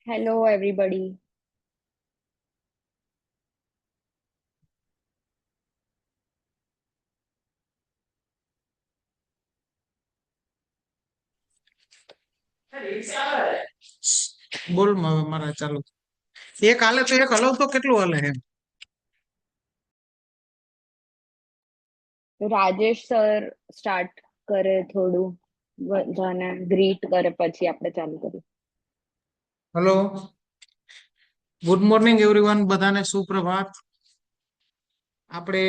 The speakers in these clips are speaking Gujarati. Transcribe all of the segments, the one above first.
Hello, everybody. બોલ મારા ચાલુ એક હાલે તો એક હલાવ તો કેટલું હાલે એમ. રાજેશ સર સ્ટાર્ટ કરે થોડું બધાને ગ્રીટ કરે પછી આપણે ચાલુ કરીએ. હલો, ગુડ મોર્નિંગ એવરીવન, બધાને સુપ્રભાત. આપણે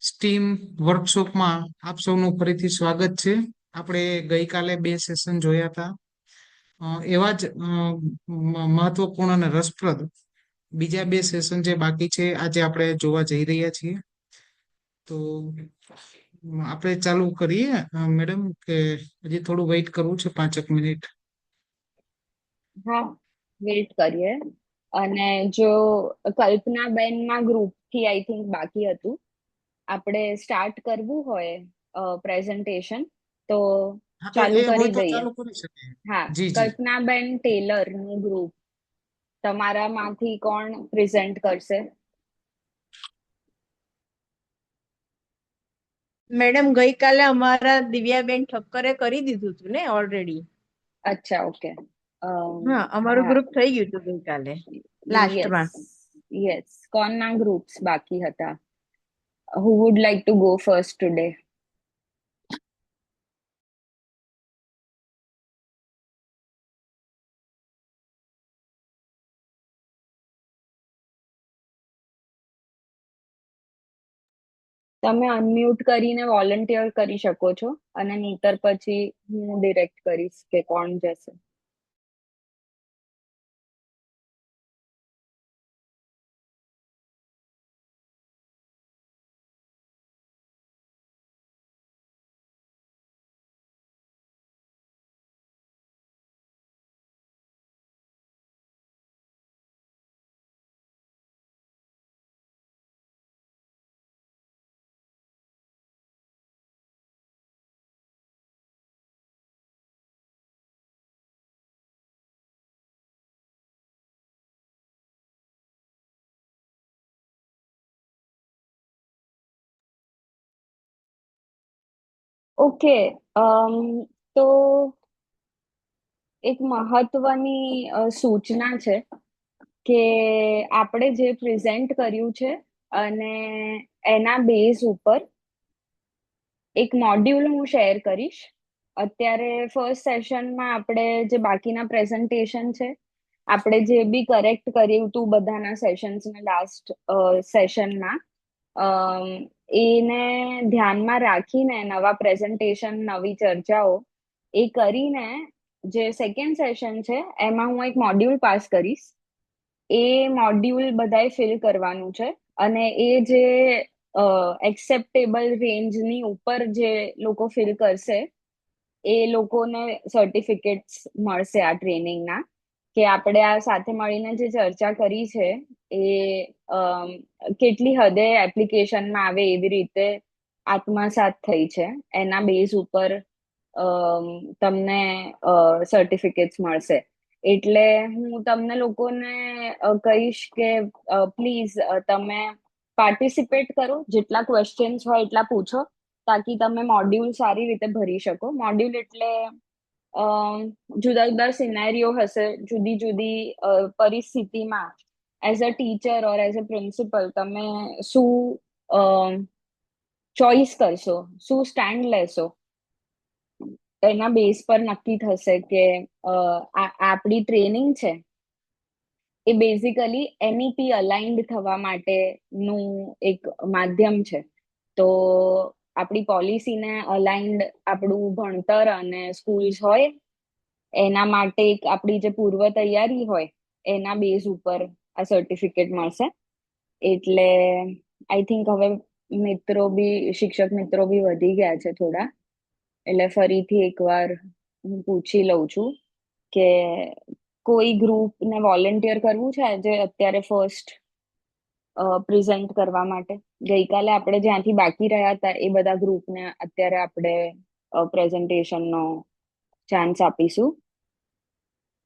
સ્ટીમ વર્કશોપમાં આપ સૌનું ફરીથી સ્વાગત છે. આપણે ગઈકાલે બે સેશન જોયા હતા. એવા જ મહત્વપૂર્ણ અને રસપ્રદ બીજા બે સેશન જે બાકી છે આજે આપણે જોવા જઈ રહ્યા છીએ. તો આપણે ચાલુ કરીએ મેડમ, કે હજી થોડું વેઇટ કરવું છે 5 મિનિટ? હા, વેઇટ કરીએ. અને જો કલ્પનાબેન ના ગ્રુપ થી આઈ થિંક બાકી હતું, આપણે સ્ટાર્ટ કરવું હોય પ્રેઝન્ટેશન તો હા, તો ચાલુ એ હોય કરી તો દઈએ. ચાલુ કરી શકીએ. હા, જી જી. કલ્પનાબેન ટેલર નું ગ્રુપ તમારામાંથી કોણ પ્રેઝન્ટ કરશે? મેડમ ગઈકાલે અમારા દિવ્યાબેન ઠક્કરે કરી દીધું હતું ને ઓલરેડી. અચ્છા, ઓકે. હા, અમારું હા, ગ્રુપ થઈ ગયું હતું ગઈકાલે યસ, લાસ્ટમાં. યસ. કોણના ગ્રુપ્સ બાકી હતા? Who would like to go first today? તમે અનમ્યુટ કરીને વોલન્ટિયર કરી શકો છો અને નહીતર પછી હું ડિરેક્ટ કરીશ કે કોણ જશે. ઓકે. તો એક મહત્વની સૂચના છે કે આપણે જે પ્રેઝન્ટ કર્યું છે અને એના બેઝ ઉપર એક મોડ્યુલ હું શેર કરીશ. અત્યારે ફર્સ્ટ સેશનમાં આપણે જે બાકીના પ્રેઝન્ટેશન છે, આપણે જે બી કરેક્ટ કર્યું હતું બધાના સેશન્સને લાસ્ટ સેશનમાં, એને ધ્યાનમાં રાખીને નવા પ્રેઝન્ટેશન, નવી ચર્ચાઓ એ કરીને જે સેકન્ડ સેશન છે એમાં હું એક મોડ્યુલ પાસ કરીશ. એ મોડ્યુલ બધાએ ફિલ કરવાનું છે અને એ જે એક્સેપ્ટેબલ રેન્જની ઉપર જે લોકો ફિલ કરશે એ લોકોને સર્ટિફિકેટ્સ મળશે આ ટ્રેનિંગના. કે આપણે આ સાથે મળીને જે ચર્ચા કરી છે એ કેટલી હદે એપ્લિકેશનમાં આવે એવી રીતે આત્મસાત થઈ છે, એના બેઝ ઉપર તમને સર્ટિફિકેટ્સ મળશે. એટલે હું તમને લોકોને કહીશ કે પ્લીઝ તમે પાર્ટિસિપેટ કરો, જેટલા ક્વેશ્ચન્સ હોય એટલા પૂછો તાકી તમે મોડ્યુલ સારી રીતે ભરી શકો. મોડ્યુલ એટલે જુદા જુદા સિનેરીઓ હશે, જુદી જુદી પરિસ્થિતિમાં as a teacher or as a principal તમે શું ચોઈસ કરશો, શું સ્ટેન્ડ લેશો, એના બેઝ પર નક્કી થશે કે આપણી ટ્રેનિંગ છે એ બેઝિકલી એનઈપી અલાઇન્ડ થવા માટેનું એક માધ્યમ છે. તો આપણી પોલિસીને અલાઇન્ડ આપણું ભણતર અને સ્કૂલ્સ હોય એના માટે એક આપણી જે પૂર્વ તૈયારી હોય એના બેઝ ઉપર આ સર્ટિફિકેટ મળશે. એટલે આઈ થિંક હવે મિત્રો બી, શિક્ષક મિત્રો બી વધી ગયા છે થોડા. એટલે ફરીથી એકવાર હું પૂછી લઉં છું કે કોઈ ગ્રુપને વોલન્ટિયર કરવું છે જે અત્યારે ફર્સ્ટ પ્રેઝન્ટ કરવા માટે. ગઈકાલે આપણે જ્યાંથી બાકી રહ્યા હતા એ બધા ગ્રુપને અત્યારે આપણે પ્રેઝન્ટેશનનો ચાન્સ આપીશું.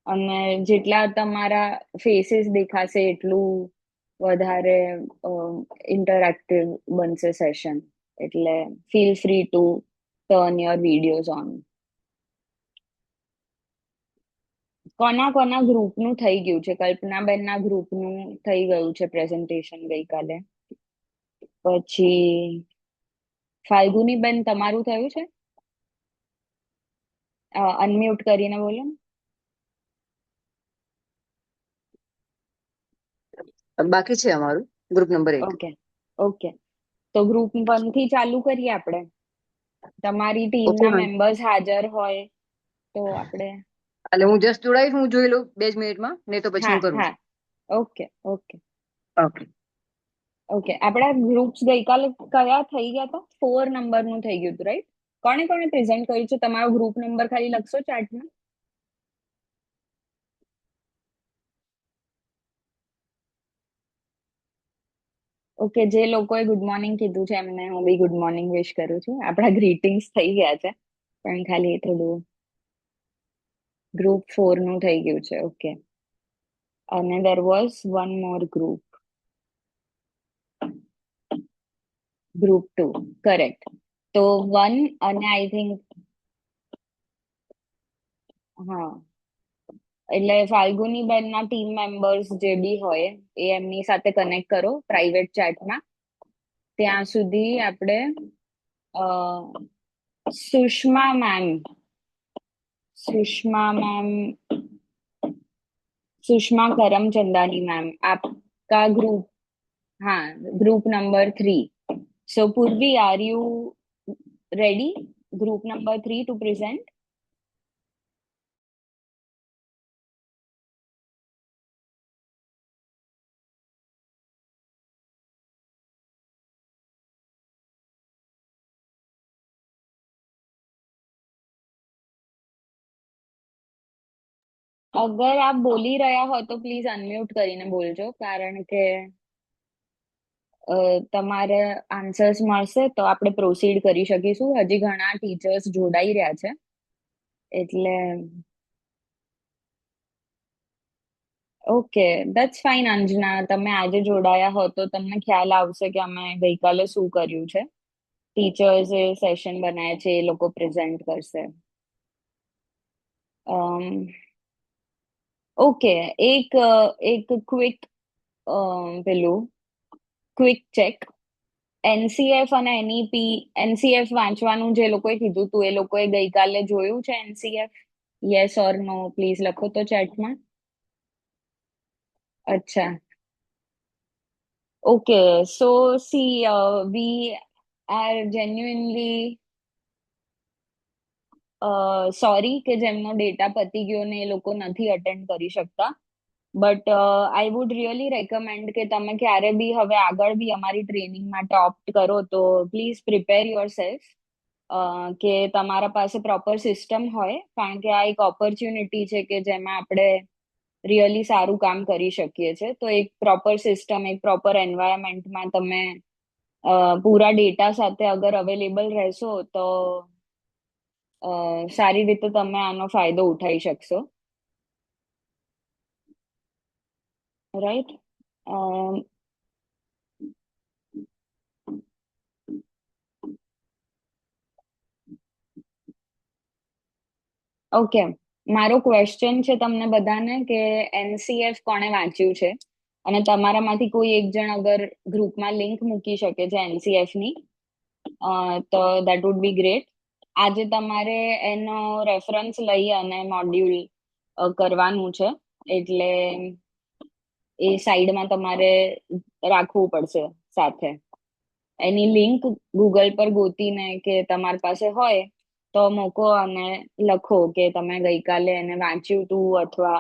અને જેટલા તમારા ફેસીસ દેખાશે એટલું વધારે ઇન્ટરેક્ટિવ બનશે સેશન. એટલે feel free two turn your videos on. કોના કોના ગ્રુપનું થઈ ગયું છે? કલ્પનાબેનના ગ્રુપનું થઈ ગયું છે પ્રેઝન્ટેશન ગઈકાલે. પછી ફાલ્ગુની બેન તમારું થયું છે? અનમ્યુટ કરીને બોલો. બાકી છે અમારું ગ્રુપ નંબર 1. ઓકે ઓકે, તો ગ્રુપ 1 થી ચાલુ કરીએ આપણે. તમારી ટીમના ઓકે. મેમ્બર્સ હાજર હોય તો આપણે. એટલે હું જસ્ટ જોડાઈશ, હું જોઈ લઉં 2 જ મિનિટમાં, નહીં તો પછી હા હું કરું હા, છું. Okay okay okay. ઓકે. આપણા ગ્રુપ્સ ગઈકાલે કયા થઈ ગયા હતા? 4 નંબરનું થઈ ગયું હતું, રાઈટ? કોણે કોણે પ્રેઝન્ટ કર્યું છે? તમારો ગ્રુપ નંબર ખાલી લખશો ચાર્ટમાં? ઓકે, જે લોકોએ ગુડ મોર્નિંગ કીધું છે એમને હું બી ગુડ મોર્નિંગ વિશ કરું છું. આપણા ગ્રીટિંગ્સ થઈ ગયા છે, પણ ખાલી થોડું ગ્રુપ 4 નું થઈ ગયું છે. ઓકે, અને there was one more group 2, correct. તો 1 અને આઈ થિંક, હા, એટલે ફાલ્ગુની બેનના ટીમ મેમ્બર્સ જે બી હોય એ એમની સાથે કનેક્ટ કરો પ્રાઇવેટ ચેટમાં. ત્યાં સુધી આપણે અ, સુષ્મા મેમ, सुषमा करमचंदानी मैम, आपका ग्रुप, हाँ, group number 3. So Purvi, are you ready? Group number 3 to present. અગર આપ બોલી રહ્યા હો તો પ્લીઝ અનમ્યુટ કરીને બોલજો, કારણ કે તમારે આન્સર્સ મળશે તો આપણે પ્રોસીડ કરી શકીશું. હજી ઘણા ટીચર્સ જોડાઈ રહ્યા છે, એટલે ઓકે, ધેટ્સ ફાઇન. અંજના, તમે આજે જોડાયા હો તો તમને ખ્યાલ આવશે કે અમે ગઈકાલે શું કર્યું છે. ટીચર્સે સેશન બનાવ્યા છે, એ લોકો પ્રેઝન્ટ કરશે. ઓકે, એક ક્વિક પેલું ક્વિક ચેક. એનસીએફ અને એનઈપી, એનસીએફ વાંચવાનું જે લોકોએ કીધું તું એ લોકોએ ગઈકાલે જોયું છે NCF? Yes or no please લખો તો ચેટમાં. અચ્છા, okay. So see, we are genuinely sorry કે જેમનો ડેટા પતી ગયો ને એ લોકો નથી અટેન્ડ કરી શકતા. But I would really recommend કે તમે ક્યારે બી હવે આગળ બી અમારી ટ્રેનિંગ માટે ઓપ્ટ કરો તો પ્લીઝ પ્રિપેર યોર સેલ્ફ, કે તમારા પાસે પ્રોપર સિસ્ટમ હોય, કારણ કે આ એક ઓપોર્ચ્યુનિટી છે કે જેમાં આપણે રિયલી સારું કામ કરી શકીએ છીએ. તો એક પ્રોપર સિસ્ટમ, એક પ્રોપર એન્વાયરમેન્ટમાં તમે પૂરા ડેટા સાથે અગર અવેલેબલ રહેશો તો સારી રીતે તમે આનો ફાયદો ઉઠાવી શકશો, રાઈટ? ઓકે, મારો ક્વેશ્ચન છે તમને બધાને કે એનસીએફ કોણે વાંચ્યું છે? અને તમારામાંથી કોઈ એક જણ અગર ગ્રુપમાં લિંક મૂકી શકે છે એનસીએફ ની, તો દેટ વુડ બી ગ્રેટ. આજે તમારે એનો રેફરન્સ લઈ અને મોડ્યુલ કરવાનું છે, એટલે એ સાઈડમાં તમારે રાખવું પડશે સાથે. એની લિંક ગૂગલ પર ગોતીને કે તમારી પાસે હોય તો મૂકો અને લખો કે તમે ગઈકાલે એને વાંચ્યું તું, અથવા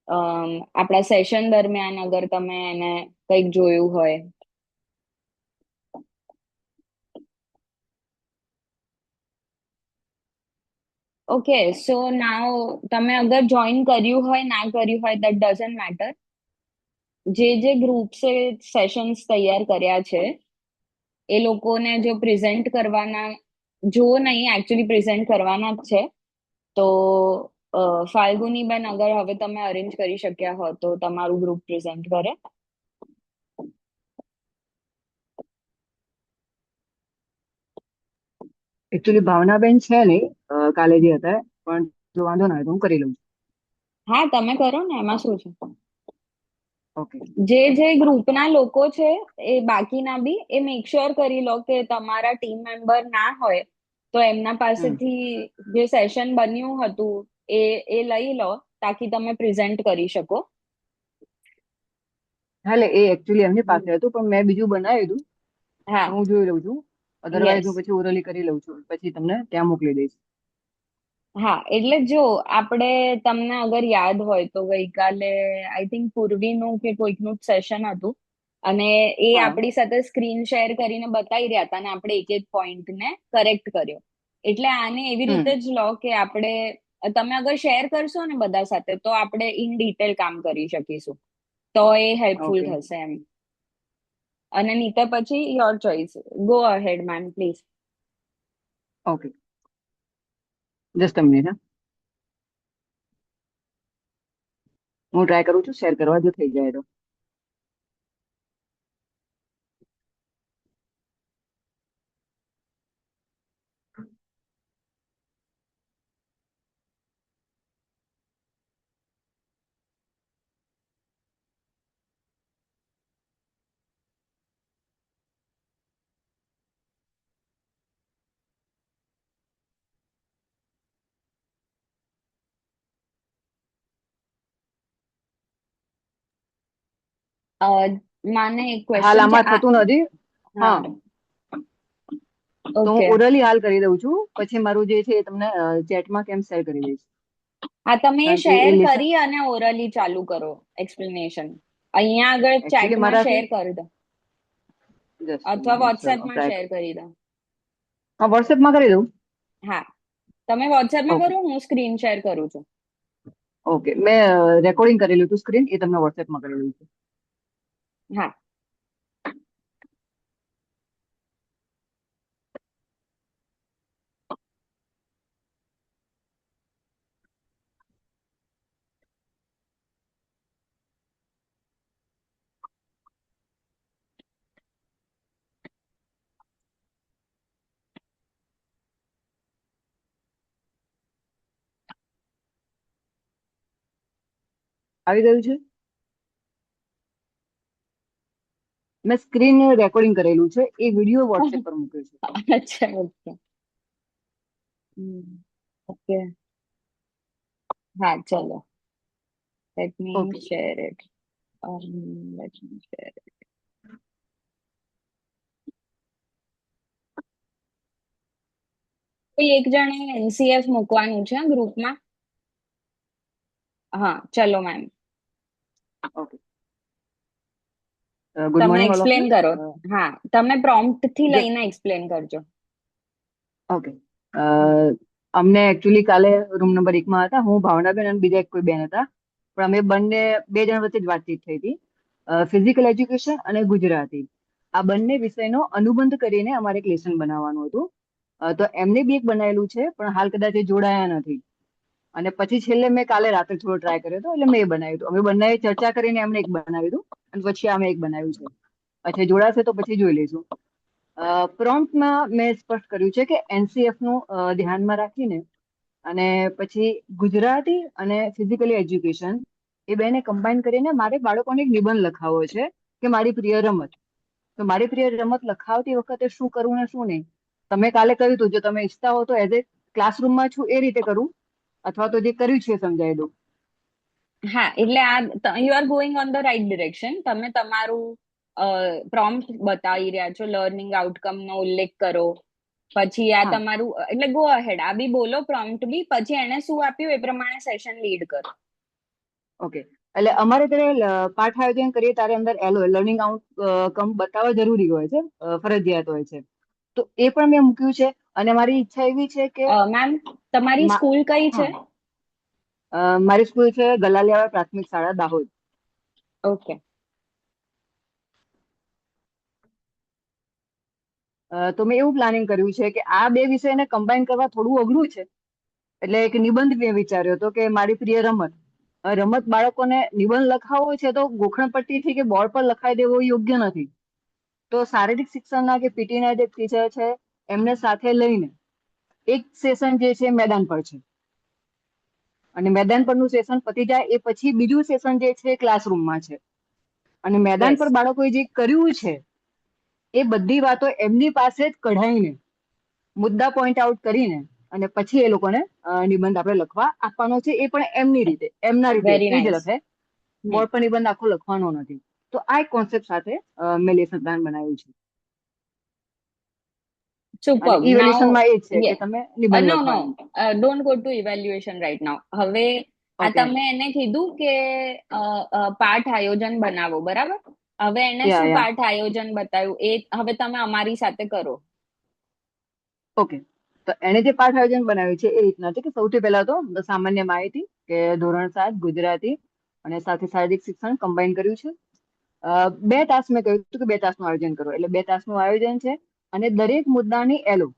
આપણા સેશન દરમિયાન અગર તમે એને કંઈક જોયું હોય. ઓકે, સો નાઉ તમે અગર જોઈન કર્યું હોય ના કર્યું હોય દેટ ડઝન્ટ મેટર. જે ગ્રુપ્સે સેશન્સ તૈયાર કર્યા છે એ લોકોને જો પ્રેઝન્ટ કરવાના, જો નહીં, એકચ્યુઅલી પ્રેઝન્ટ કરવાના જ છે, તો ફાલ્ગુની બેન, અગર હવે તમે અરેન્જ કરી શક્યા હો તો તમારું ગ્રુપ પ્રેઝન્ટ કરે. એકચ્યુઅલી ભાવનાબેન છે નહીં કાલે જે હતા, પણ જો વાંધો ના હોય તો હું કરી લઉં છું. હા, તમે કરો ને, એમાં શું છે. ઓકે. જે જે ગ્રુપના લોકો છે એ બાકીના બી એ મેક શ્યોર કરી લો કે તમારા ટીમ મેમ્બર ના હોય તો એમના પાસેથી જે સેશન બન્યું હતું એ લઈ લો, તાકી તમે પ્રેઝન્ટ કરી શકો. હા, એટલે એ એકચ્યુઅલી એમની પાસે હતું, પણ મેં બીજું બનાવ્યું હતું. હા, હું જોઈ લઉં છું. Otherwise yes. હું પછી ઓરલી કરી લઉં છું, પછી તમને ત્યાં મોકલી દઈશ. હા, એટલે જો આપણે, તમને અગર યાદ હોય તો ગઈકાલે આઈ થિંક પૂર્વીનું કે કોઈકનું સેશન હતું અને એ હા. આપણી સાથે સ્ક્રીન શેર કરીને બતાવી રહ્યા હતા અને આપણે એક એક પોઈન્ટને કરેક્ટ કર્યો. એટલે આને એવી રીતે જ લો કે આપણે, તમે અગર શેર કરશો ને બધા સાથે તો આપણે ઇન ડિટેલ કામ કરી શકીશું, તો એ હેલ્પફુલ ઓકે. થશે એમ. અને નીતે પછી your choice. Go ahead ma'am, please. Okay, just a minute. હા, હું ટ્રાય કરું છું શેર કરવા, જો થઈ જાય તો. મને એક હાલ ક્વેશ્ચન છે આમાં આ. થતું નથી. હા, હા, તો ઓકે. હું ઓરલી હાલ કરી દઉં છું, પછી મારું જે છે એ તમને ચેટમાં કેમ શેર કરી દઈશ. હા, તમે એ કારણ કે શેર એ લેસન કરી અને ઓરલી ચાલુ કરો એક્સપ્લેનેશન. અહીંયા આગળ એકચ્યુઅલી ચેટમાં મારાથી શેર કરી દો જસ્ટ અ અથવા મિનિટ, ચલો વોટ્સએપમાં ટ્રાય શેર કરું. કરી દો. હા, વોટ્સએપમાં કરી દઉં. હા, તમે વોટ્સએપમાં ઓકે. કરો, હું સ્ક્રીન શેર કરું છું. ઓકે, મેં રેકોર્ડિંગ કરેલું હતું સ્ક્રીન, એ તમને વોટ્સએપમાં કરેલું છે. હા. આવી ગયું છે. મેં સ્ક્રીન રેકોર્ડિંગ કરેલું છે, એ વિડીયો વોટ્સએપ પર મૂક્યો છે. અચ્છા, ઓકે. ઓકે. હા, ચલો. Let me okay. Share it. Let me share. કોઈ એક જણે એનસીએફ મૂકવાનું છે ગ્રુપમાં. હા, ચલો મેમ. ઓકે. ગુડ તમે morning all of explain you. કરો. હા, તમે પ્રોમ્પ્ટ થી જે લઈને એક્સપ્લેન કરજો. ઓકે. અમને એકચ્યુઅલી કાલે રૂમ નંબર 1 માં હતા, હું, ભાવનાબેન અને બીજા એક કોઈ બેન હતા, પણ અમે બંને બે જણ વચ્ચે જ વાતચીત થઈ હતી. ફિઝિકલ એજ્યુકેશન અને ગુજરાતી, આ બંને વિષયનો અનુબંધ કરીને અમારે એક લેસન બનાવવાનું હતું. તો એમને બી એક બનાવેલું છે, પણ હાલ કદાચ એ જોડાયા નથી. અને પછી છેલ્લે મેં કાલે રાત્રે થોડો ટ્રાય કર્યો હતો, એટલે મેં એ બનાવ્યું હતું. અમે બંને ચર્ચા કરીને એમને એક બનાવ્યું હતું, અને પછી અમે એક બનાવ્યું છે. પછી જોડાશે તો પછી જોઈ લઈશું. પ્રોમ્પ્ટમાં મેં સ્પષ્ટ કર્યું છે કે એનસીએફ નું ધ્યાનમાં રાખીને અને પછી ગુજરાતી અને ફિઝિકલી એજ્યુકેશન એ બેને કમ્બાઈન કરીને મારે બાળકોને એક નિબંધ લખાવવો છે કે મારી પ્રિય રમત. તો મારી પ્રિય રમત લખાવતી વખતે શું કરવું ને શું નહીં, તમે કાલે કહ્યું હતું, જો તમે ઈચ્છતા હો તો એઝ એ ક્લાસરૂમમાં છું એ રીતે કરું, અથવા તો જે કર્યું છે એ સમજાવી દઉં. હા, એટલે આ you are going on the right direction. તમે તમારું પ્રોમ્પ્ટ બતાવી રહ્યા છો, લર્નિંગ આઉટકમ નો ઉલ્લેખ કરો, પછી આ હા. તમારું, એટલે ગો અહેડ, આ બી બોલો પ્રોમ્પ્ટ બી, પછી એને શું આપ્યું એ પ્રમાણે સેશન લીડ કરો. ઓકે, એટલે અમારે ત્યારે પાઠ આયોજન કરીએ ત્યારે અંદર લર્નિંગ આઉટકમ બતાવવા જરૂરી હોય છે, ફરજિયાત હોય છે. તો એ પણ મેં મૂક્યું છે. અને મારી ઈચ્છા એવી છે કે મેમ, તમારી સ્કૂલ કઈ છે? હા, મારી સ્કૂલ છે ગલાલિયાવાડ પ્રાથમિક શાળા, દાહોદ. ઓકે. તો મેં એવું પ્લાનિંગ કર્યું છે કે આ બે વિષયને કમ્બાઈન કરવા થોડું અઘરું છે, એટલે એક નિબંધ મેં વિચાર્યો હતો કે મારી પ્રિય રમત. રમત બાળકોને નિબંધ લખાવવો છે તો ગોખણ પટ્ટીથી કે બોર્ડ પર લખાઈ દેવો એ યોગ્ય નથી. તો શારીરિક શિક્ષણના કે પીટીના જે ટીચર છે એમને સાથે લઈને એક સેશન જે છે મેદાન પર છે, અને મેદાન પરનું સેશન પતી જાય એ પછી બીજું સેશન જે છે ક્લાસરૂમમાં છે. અને મેદાન પર યસ. બાળકોએ જે કર્યું છે એ બધી વાતો એમની પાસે જ કઢાઈને મુદ્દા પોઈન્ટ આઉટ કરીને અને પછી એ લોકોને નિબંધ આપણે લખવા આપવાનો છે. એ પણ એમની રીતે, એમના રીતે વેરી એ જ નાઇસ. લખે. બોર્ડ પર નિબંધ આખો લખવાનો નથી. તો આ એક કોન્સેપ્ટ સાથે મેં લેસન પ્લાન બનાવ્યું છે. અને સુપર. નાઉ ઇવેલ્યુશનમાં એ જ છે કે યે તમે નિબંધ નો નો લખવા એમ. Don't go to evaluation right now. હવે આ ઓકે. તમે એને કીધું કે પાઠ આયોજન બનાવો, બરાબર? હવે એને યા શું યા પાઠ આયોજન બતાવ્યું એ હવે તમે અમારી સાથે કરો. ઓકે. તો એને જે પાઠ આયોજન બનાવ્યું છે એ રીતના છે કે સૌથી પહેલા તો સામાન્ય માહિતી કે ધોરણ 7 ગુજરાતી અને સાથે શારીરિક શિક્ષણ કમ્બાઈન કર્યું છે. 2 તાસ મેં કહ્યું હતું કે 2 તાસનું આયોજન કરો, એટલે 2 તાસનું આયોજન છે. અને દરેક મુદ્દાની એલો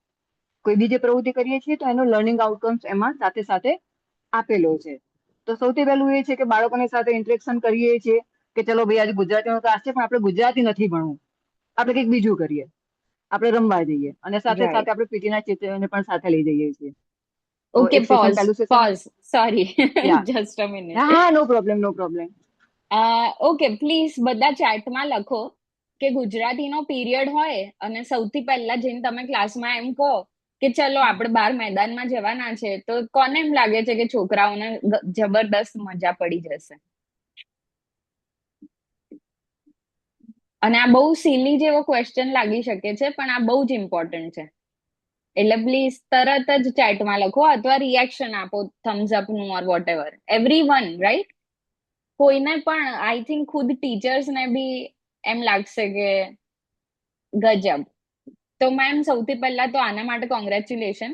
કોઈ બીજી પ્રવૃત્તિ કરીએ છીએ તો એનો લર્નિંગ આઉટકમ્સ એમાં સાથે સાથે આપેલો છે. તો સૌથી પહેલું એ છે કે બાળકોની સાથે ઇન્ટરેક્શન કરીએ છીએ કે ચલો ભાઈ આજે ગુજરાતીનો ક્લાસ છે પણ આપણે ગુજરાતી નથી ભણવું, આપણે કંઈક બીજું કરીએ, આપણે રમવા જઈએ. અને સાથે સાથે રાઈટ. આપણે પીટીના ચિત્રને પણ સાથે લઈ જઈએ છીએ. તો ઓકે, એક સેશન, પોઝ પહેલું session. Pause sorry. Yeah just a હા મિનિટ. હા, no problem no problem. Okay, please બધા ચેટમાં લખો કે ગુજરાતીનો પીરિયડ હોય અને સૌથી પહેલા જઈને તમે ક્લાસમાં એમ કહો કે ચલો આપણે બહાર મેદાનમાં જવાના છે, તો કોને એમ લાગે છે કે છોકરાઓને જબરદસ્ત મજા પડી જશે? અને આ બહુ સિલી જેવો ક્વેશ્ચન લાગી શકે છે પણ આ બહુ જ ઇમ્પોર્ટન્ટ છે. એટલે પ્લીઝ તરત જ ચેટમાં લખો અથવા રિએક્શન આપો, થમ્સ અપ નું ઓર વોટ એવર. Everyone, right? કોઈને પણ આઈ થિંક ખુદ ટીચર્સ ને બી એમ લાગશે કે ગજબ. તો મેમ સૌથી પહેલા તો આના માટે congratulation.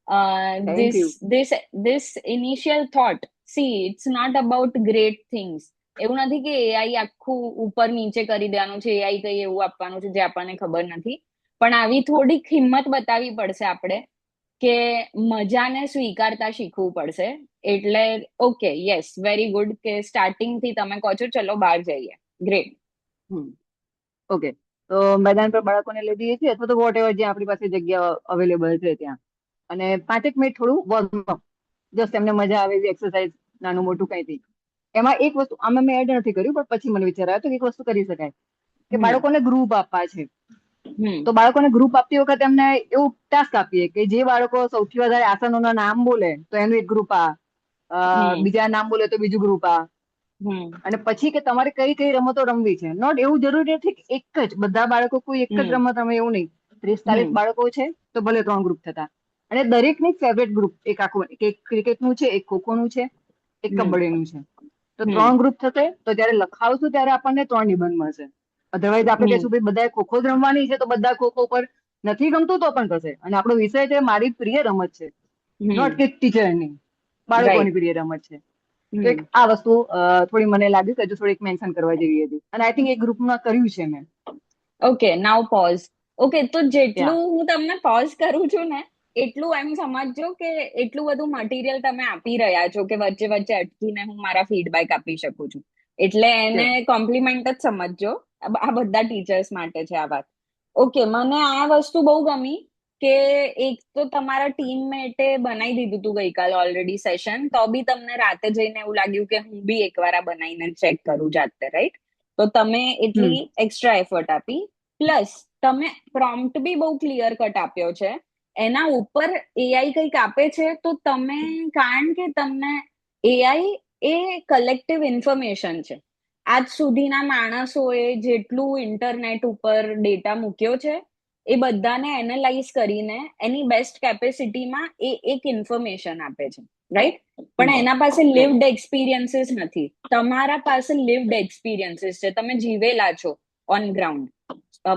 Thank this you. This this initial thought, see it's not about great things. એવું નથી કે એઆઈ આખું ઉપર નીચે કરી દેવાનું છે, એઆઈ કઈ એવું આપવાનું છે જે આપણને ખબર નથી. પણ આવી થોડીક હિંમત બતાવવી પડશે આપણે કે મજાને સ્વીકારતા શીખવું પડશે. એટલે ઓકે, યસ, વેરી ગુડ કે સ્ટાર્ટિંગ થી તમે કહો છો ચલો બહાર જઈએ. ગ્રેટ. ઓકે. તો મેદાન પર બાળકોને લઈ જઈએ છીએ અથવા તો વોટ એવર જ્યાં આપણી પાસે જગ્યા અવેલેબલ છે ત્યાં. અને 5 મિનિટ થોડું વોર્મઅપ, જસ્ટ એમને મજા આવે એવી એક્સરસાઇઝ, નાનું મોટું કંઈથી. એમાં એક વસ્તુ આમાં મેં એડ નથી કર્યું પણ પછી મને વિચાર આવ્યો તો એક વસ્તુ કરી શકાય કે હમ બાળકોને ગ્રુપ આપવા છે. હમ તો બાળકોને ગ્રુપ આપતી વખતે એમને એવું ટાસ્ક આપીએ કે જે બાળકો સૌથી વધારે આસનોના નામ બોલે તો એનું એક ગ્રુપ આ, હમ બીજા નામ બોલે તો બીજું ગ્રુપ આ. હમ અને પછી કે તમારે કઈ કઈ રમતો રમવી છે. નોટ એવું જરૂરી નથી કે એક જ બધા બાળકો કોઈ એક જ હમ રમત રમે એવું નહીં. 30-40 હમ બાળકો છે તો ભલે 3 ગ્રુપ થતા. અને દરેકની ફેવરેટ ગ્રુપ એક આખું, એક ક્રિકેટનું છે, એક ખોખોનું છે, એક હમ કબડ્ડીનું છે. તો હમ 3 ગ્રુપ થશે તો જયારે લખાવશું ત્યારે આપણને 3 નિબંધ મળશે. અધરવાઇઝ આપણે હમ કહીશું ભાઈ બધાએ ખોખો જ રમવાની છે તો બધા ખોખો પર નથી ગમતું તો પણ થશે. અને આપણો વિષય છે મારી પ્રિય રમત છે, નોટ હમ કે ટીચરની, બાળકોની રાઈટ. પ્રિય રમત છે. તો એક હમ આ વસ્તુ થોડી મને લાગ્યું કે હજુ થોડીક મેન્શન કરવા જેવી હતી. અને આઈ થિંક એક ગ્રુપમાં કર્યું છે મેં. ઓકે, નાઉ પોઝ. ઓકે, તો યા જેટલું હું તમને પોઝ કરું છું ને એટલું એમ સમજજો કે એટલું બધું મટીરિયલ તમે આપી રહ્યા છો કે વચ્ચે વચ્ચે અટકીને હું મારા ફીડબેક આપી શકું છું. એટલે એને શ્યોર. કોમ્પ્લિમેન્ટ જ સમજજો. આ બધા ટીચર્સ માટે છે આ વાત. ઓકે, મને આ વસ્તુ બહુ ગમી કે એક તો તમારા ટીમમેટે બનાવી દીધું હતું ગઈકાલે ઓલરેડી સેશન, તો બી તમને રાતે જઈને એવું લાગ્યું કે હું બી એકવાર આ બનાવીને ચેક કરું જાતે, રાઈટ? તો તમે એટલી એક્સ્ટ્રા એફર્ટ આપી. પ્લસ તમે પ્રોમ્પ્ટ બી બહુ ક્લિયર કટ આપ્યો છે. એના ઉપર એઆઈ કંઈક આપે છે તો તમે, કારણ કે તમને એઆઈ એ કલેક્ટિવ ઇન્ફોર્મેશન છે. આજ સુધીના માણસોએ જેટલું ઇન્ટરનેટ ઉપર ડેટા મૂક્યો છે એ બધાને એનાલાઇઝ કરીને એની બેસ્ટ કેપેસિટીમાં એ એક ઇન્ફોર્મેશન આપે છે, રાઈટ? પણ એના પાસે રાઈટ. લિવ્ડ એક્સપિરિયન્સીસ નથી. તમારા પાસે લિવ્ડ એક્સપિરિયન્સીસ છે, તમે જીવેલા છો ઓન ગ્રાઉન્ડ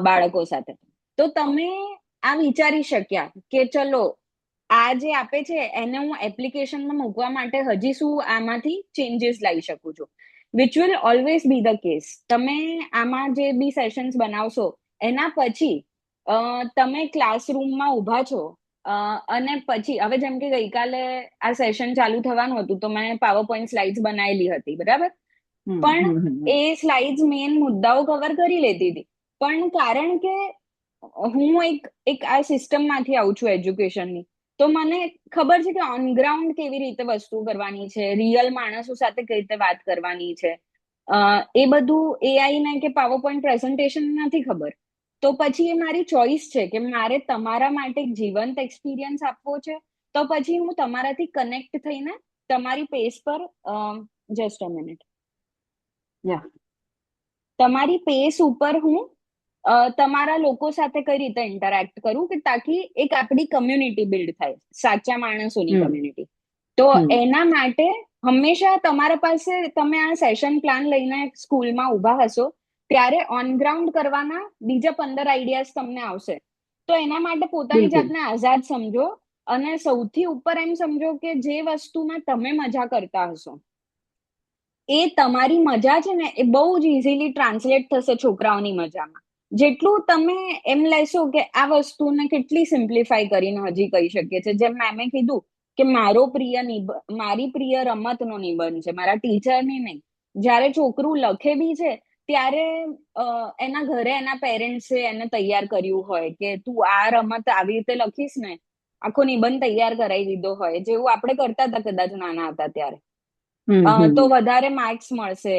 બાળકો સાથે. તો તમે આ વિચારી શક્યા કે ચલો આ જે આપે છે એને હું એપ્લિકેશનમાં મૂકવા માટે હજી શું આમાંથી ચેન્જીસ લાવી શકું છું, which will always be the case. તમે આમાં જે બી સેશન્સ બનાવશો એના પછી તમે ક્લાસરૂમમાં ઊભા છો અને પછી હવે જેમ કે ગઈકાલે આ સેશન ચાલુ થવાનું હતું તો મેં પાવર પોઈન્ટ સ્લાઇડ્સ બનાવેલી હતી, બરાબર. હમ પણ હમ હમ એ સ્લાઇડ્સ મેઇન મુદ્દાઓ કવર કરી લેતી હતી. પણ કારણ કે હું એક આ સિસ્ટમમાંથી આવું છું એજ્યુકેશનની, તો મને ખબર છે કે ઓન ગ્રાઉન્ડ કેવી રીતે વસ્તુ કરવાની છે, રિયલ માણસો સાથે કઈ રીતે વાત કરવાની છે. એ બધું એઆઈ ને કે પાવર પોઈન્ટ પ્રેઝન્ટેશન નથી ખબર. તો પછી એ મારી ચોઈસ છે કે મારે તમારા માટે એક જીવંત એક્સપિરિયન્સ આપવો છે, તો પછી હું તમારાથી કનેક્ટ થઈને તમારી પેસ પર જસ્ટ અ મિનિટ યા તમારી પેસ ઉપર હું તમારા લોકો સાથે કઈ રીતે ઇન્ટરેક્ટ કરું કે તાકી એક આપણી કમ્યુનિટી બિલ્ડ થાય, સાચા માણસોની હમ કમ્યુનિટી. તો હમ એના માટે હંમેશા તમારા પાસે, તમે આ સેશન પ્લાન લઈને સ્કૂલમાં ઊભા હશો ત્યારે ઓન ગ્રાઉન્ડ કરવાના બીજા 15 આઈડિયાઝ તમને આવશે. તો એના માટે પોતાની બિલકુલ જાતને આઝાદ સમજો, અને સૌથી ઉપર એમ સમજો કે જે વસ્તુમાં તમે મજા કરતા હશો એ તમારી મજા છે ને એ બહુ જ ઇઝીલી ટ્રાન્સલેટ થશે છોકરાઓની મજામાં. જેટલું તમે એમ લેશો કે આ વસ્તુને કેટલી સિમ્પ્લિફાઈ કરીને હજી કહી શકીએ છીએ, જેમ મેમે કીધું કે મારી પ્રિય રમતનો નિબંધ છે, મારા ટીચરની નહીં. જ્યારે છોકરું લખે બી છે ત્યારે એના ઘરે એના પેરેન્ટ્સે એને તૈયાર કર્યું હોય કે તું આ રમત આવી રીતે લખીશ ને, આખો નિબંધ તૈયાર કરાવી દીધો હોય, જેવું આપણે કરતા હતા કદાચ નાના હતા ત્યારે. તો વધારે માર્ક્સ મળશે,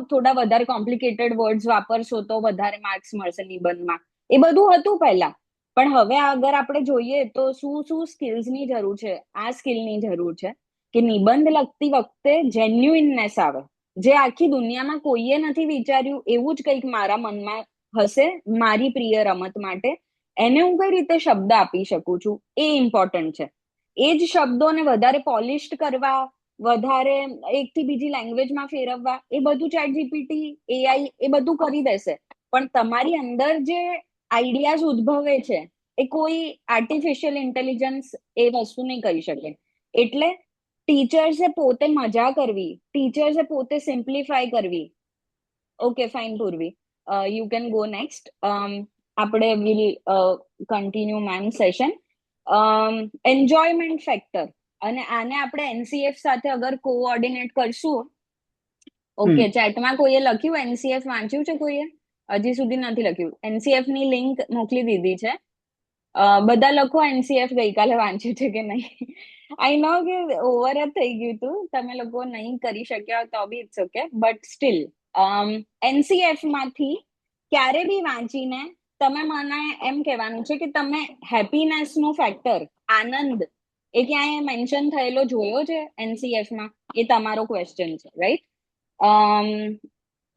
થોડા વધારે કોમ્પ્લિકેટેડ વર્ડ્સ વાપરશો તો વધારે માર્ક્સ મળશે નિબંધમાં. એ બધું હતું પહેલા. પણ હવે અગર આપણે જોઈએ તો શું સ્કિલ્સની જરૂર છે, આ સ્કિલની જરૂર છે કે નિબંધ લખતી વખતે જેન્યુઇનનેસ આવે, જે આખી દુનિયામાં કોઈએ નથી વિચાર્યું એવું જ કંઈક મારા મનમાં હશે મારી પ્રિય રમત માટે. એને હું કઈ રીતે શબ્દ આપી શકું છું એ ઇમ્પોર્ટન્ટ છે. એ જ શબ્દોને વધારે પોલિશ્ડ કરવા, વધારે એકથી બીજી લેંગ્વેજમાં ફેરવવા, એ બધું ચેટ જીપીટી, એઆઈ એ બધું કરી દેશે. પણ તમારી અંદર જે આઈડિયાઝ ઉદ્ભવે છે એ કોઈ આર્ટિફિશિયલ ઇન્ટેલિજન્સ એ વસ્તુ નહીં કરી શકે. એટલે ટીચર્સે પોતે મજા કરવી, ટીચર્સે પોતે સિમ્પ્લિફાય કરવી. ઓકે ફાઇન પૂર્વી, યુ કેન ગો નેક્સ્ટ. આપણે will continue ma'am session. Enjoyment factor, અને આને આપણે એનસીએફ સાથે અગર કોઓર્ડિનેટ કરશું. ઓકે, ચેટમાં કોઈએ લખ્યું એનસીએફ વાંચ્યું છે કોઈએ? હજી સુધી નથી લખ્યું. એનસીએફ ની લિંક મોકલી દીધી છે. બધા લખો એનસીએફ ગઈકાલે વાંચ્યું છે કે નહીં. આઈ નો કે ઓવર જ થઈ ગયું હતું, તમે લોકો નહીં કરી શક્યા તો બી it's okay, but still NCF માંથી ક્યારે બી વાંચીને તમે મને એમ કહેવાનું છે કે તમે હેપીનેસ નો ફેક્ટર, આનંદ, એ ક્યાંય મેન્શન થયેલો જોયો છે એનસીએફ માં? એ તમારો ક્વેશ્ચન છે, રાઈટ?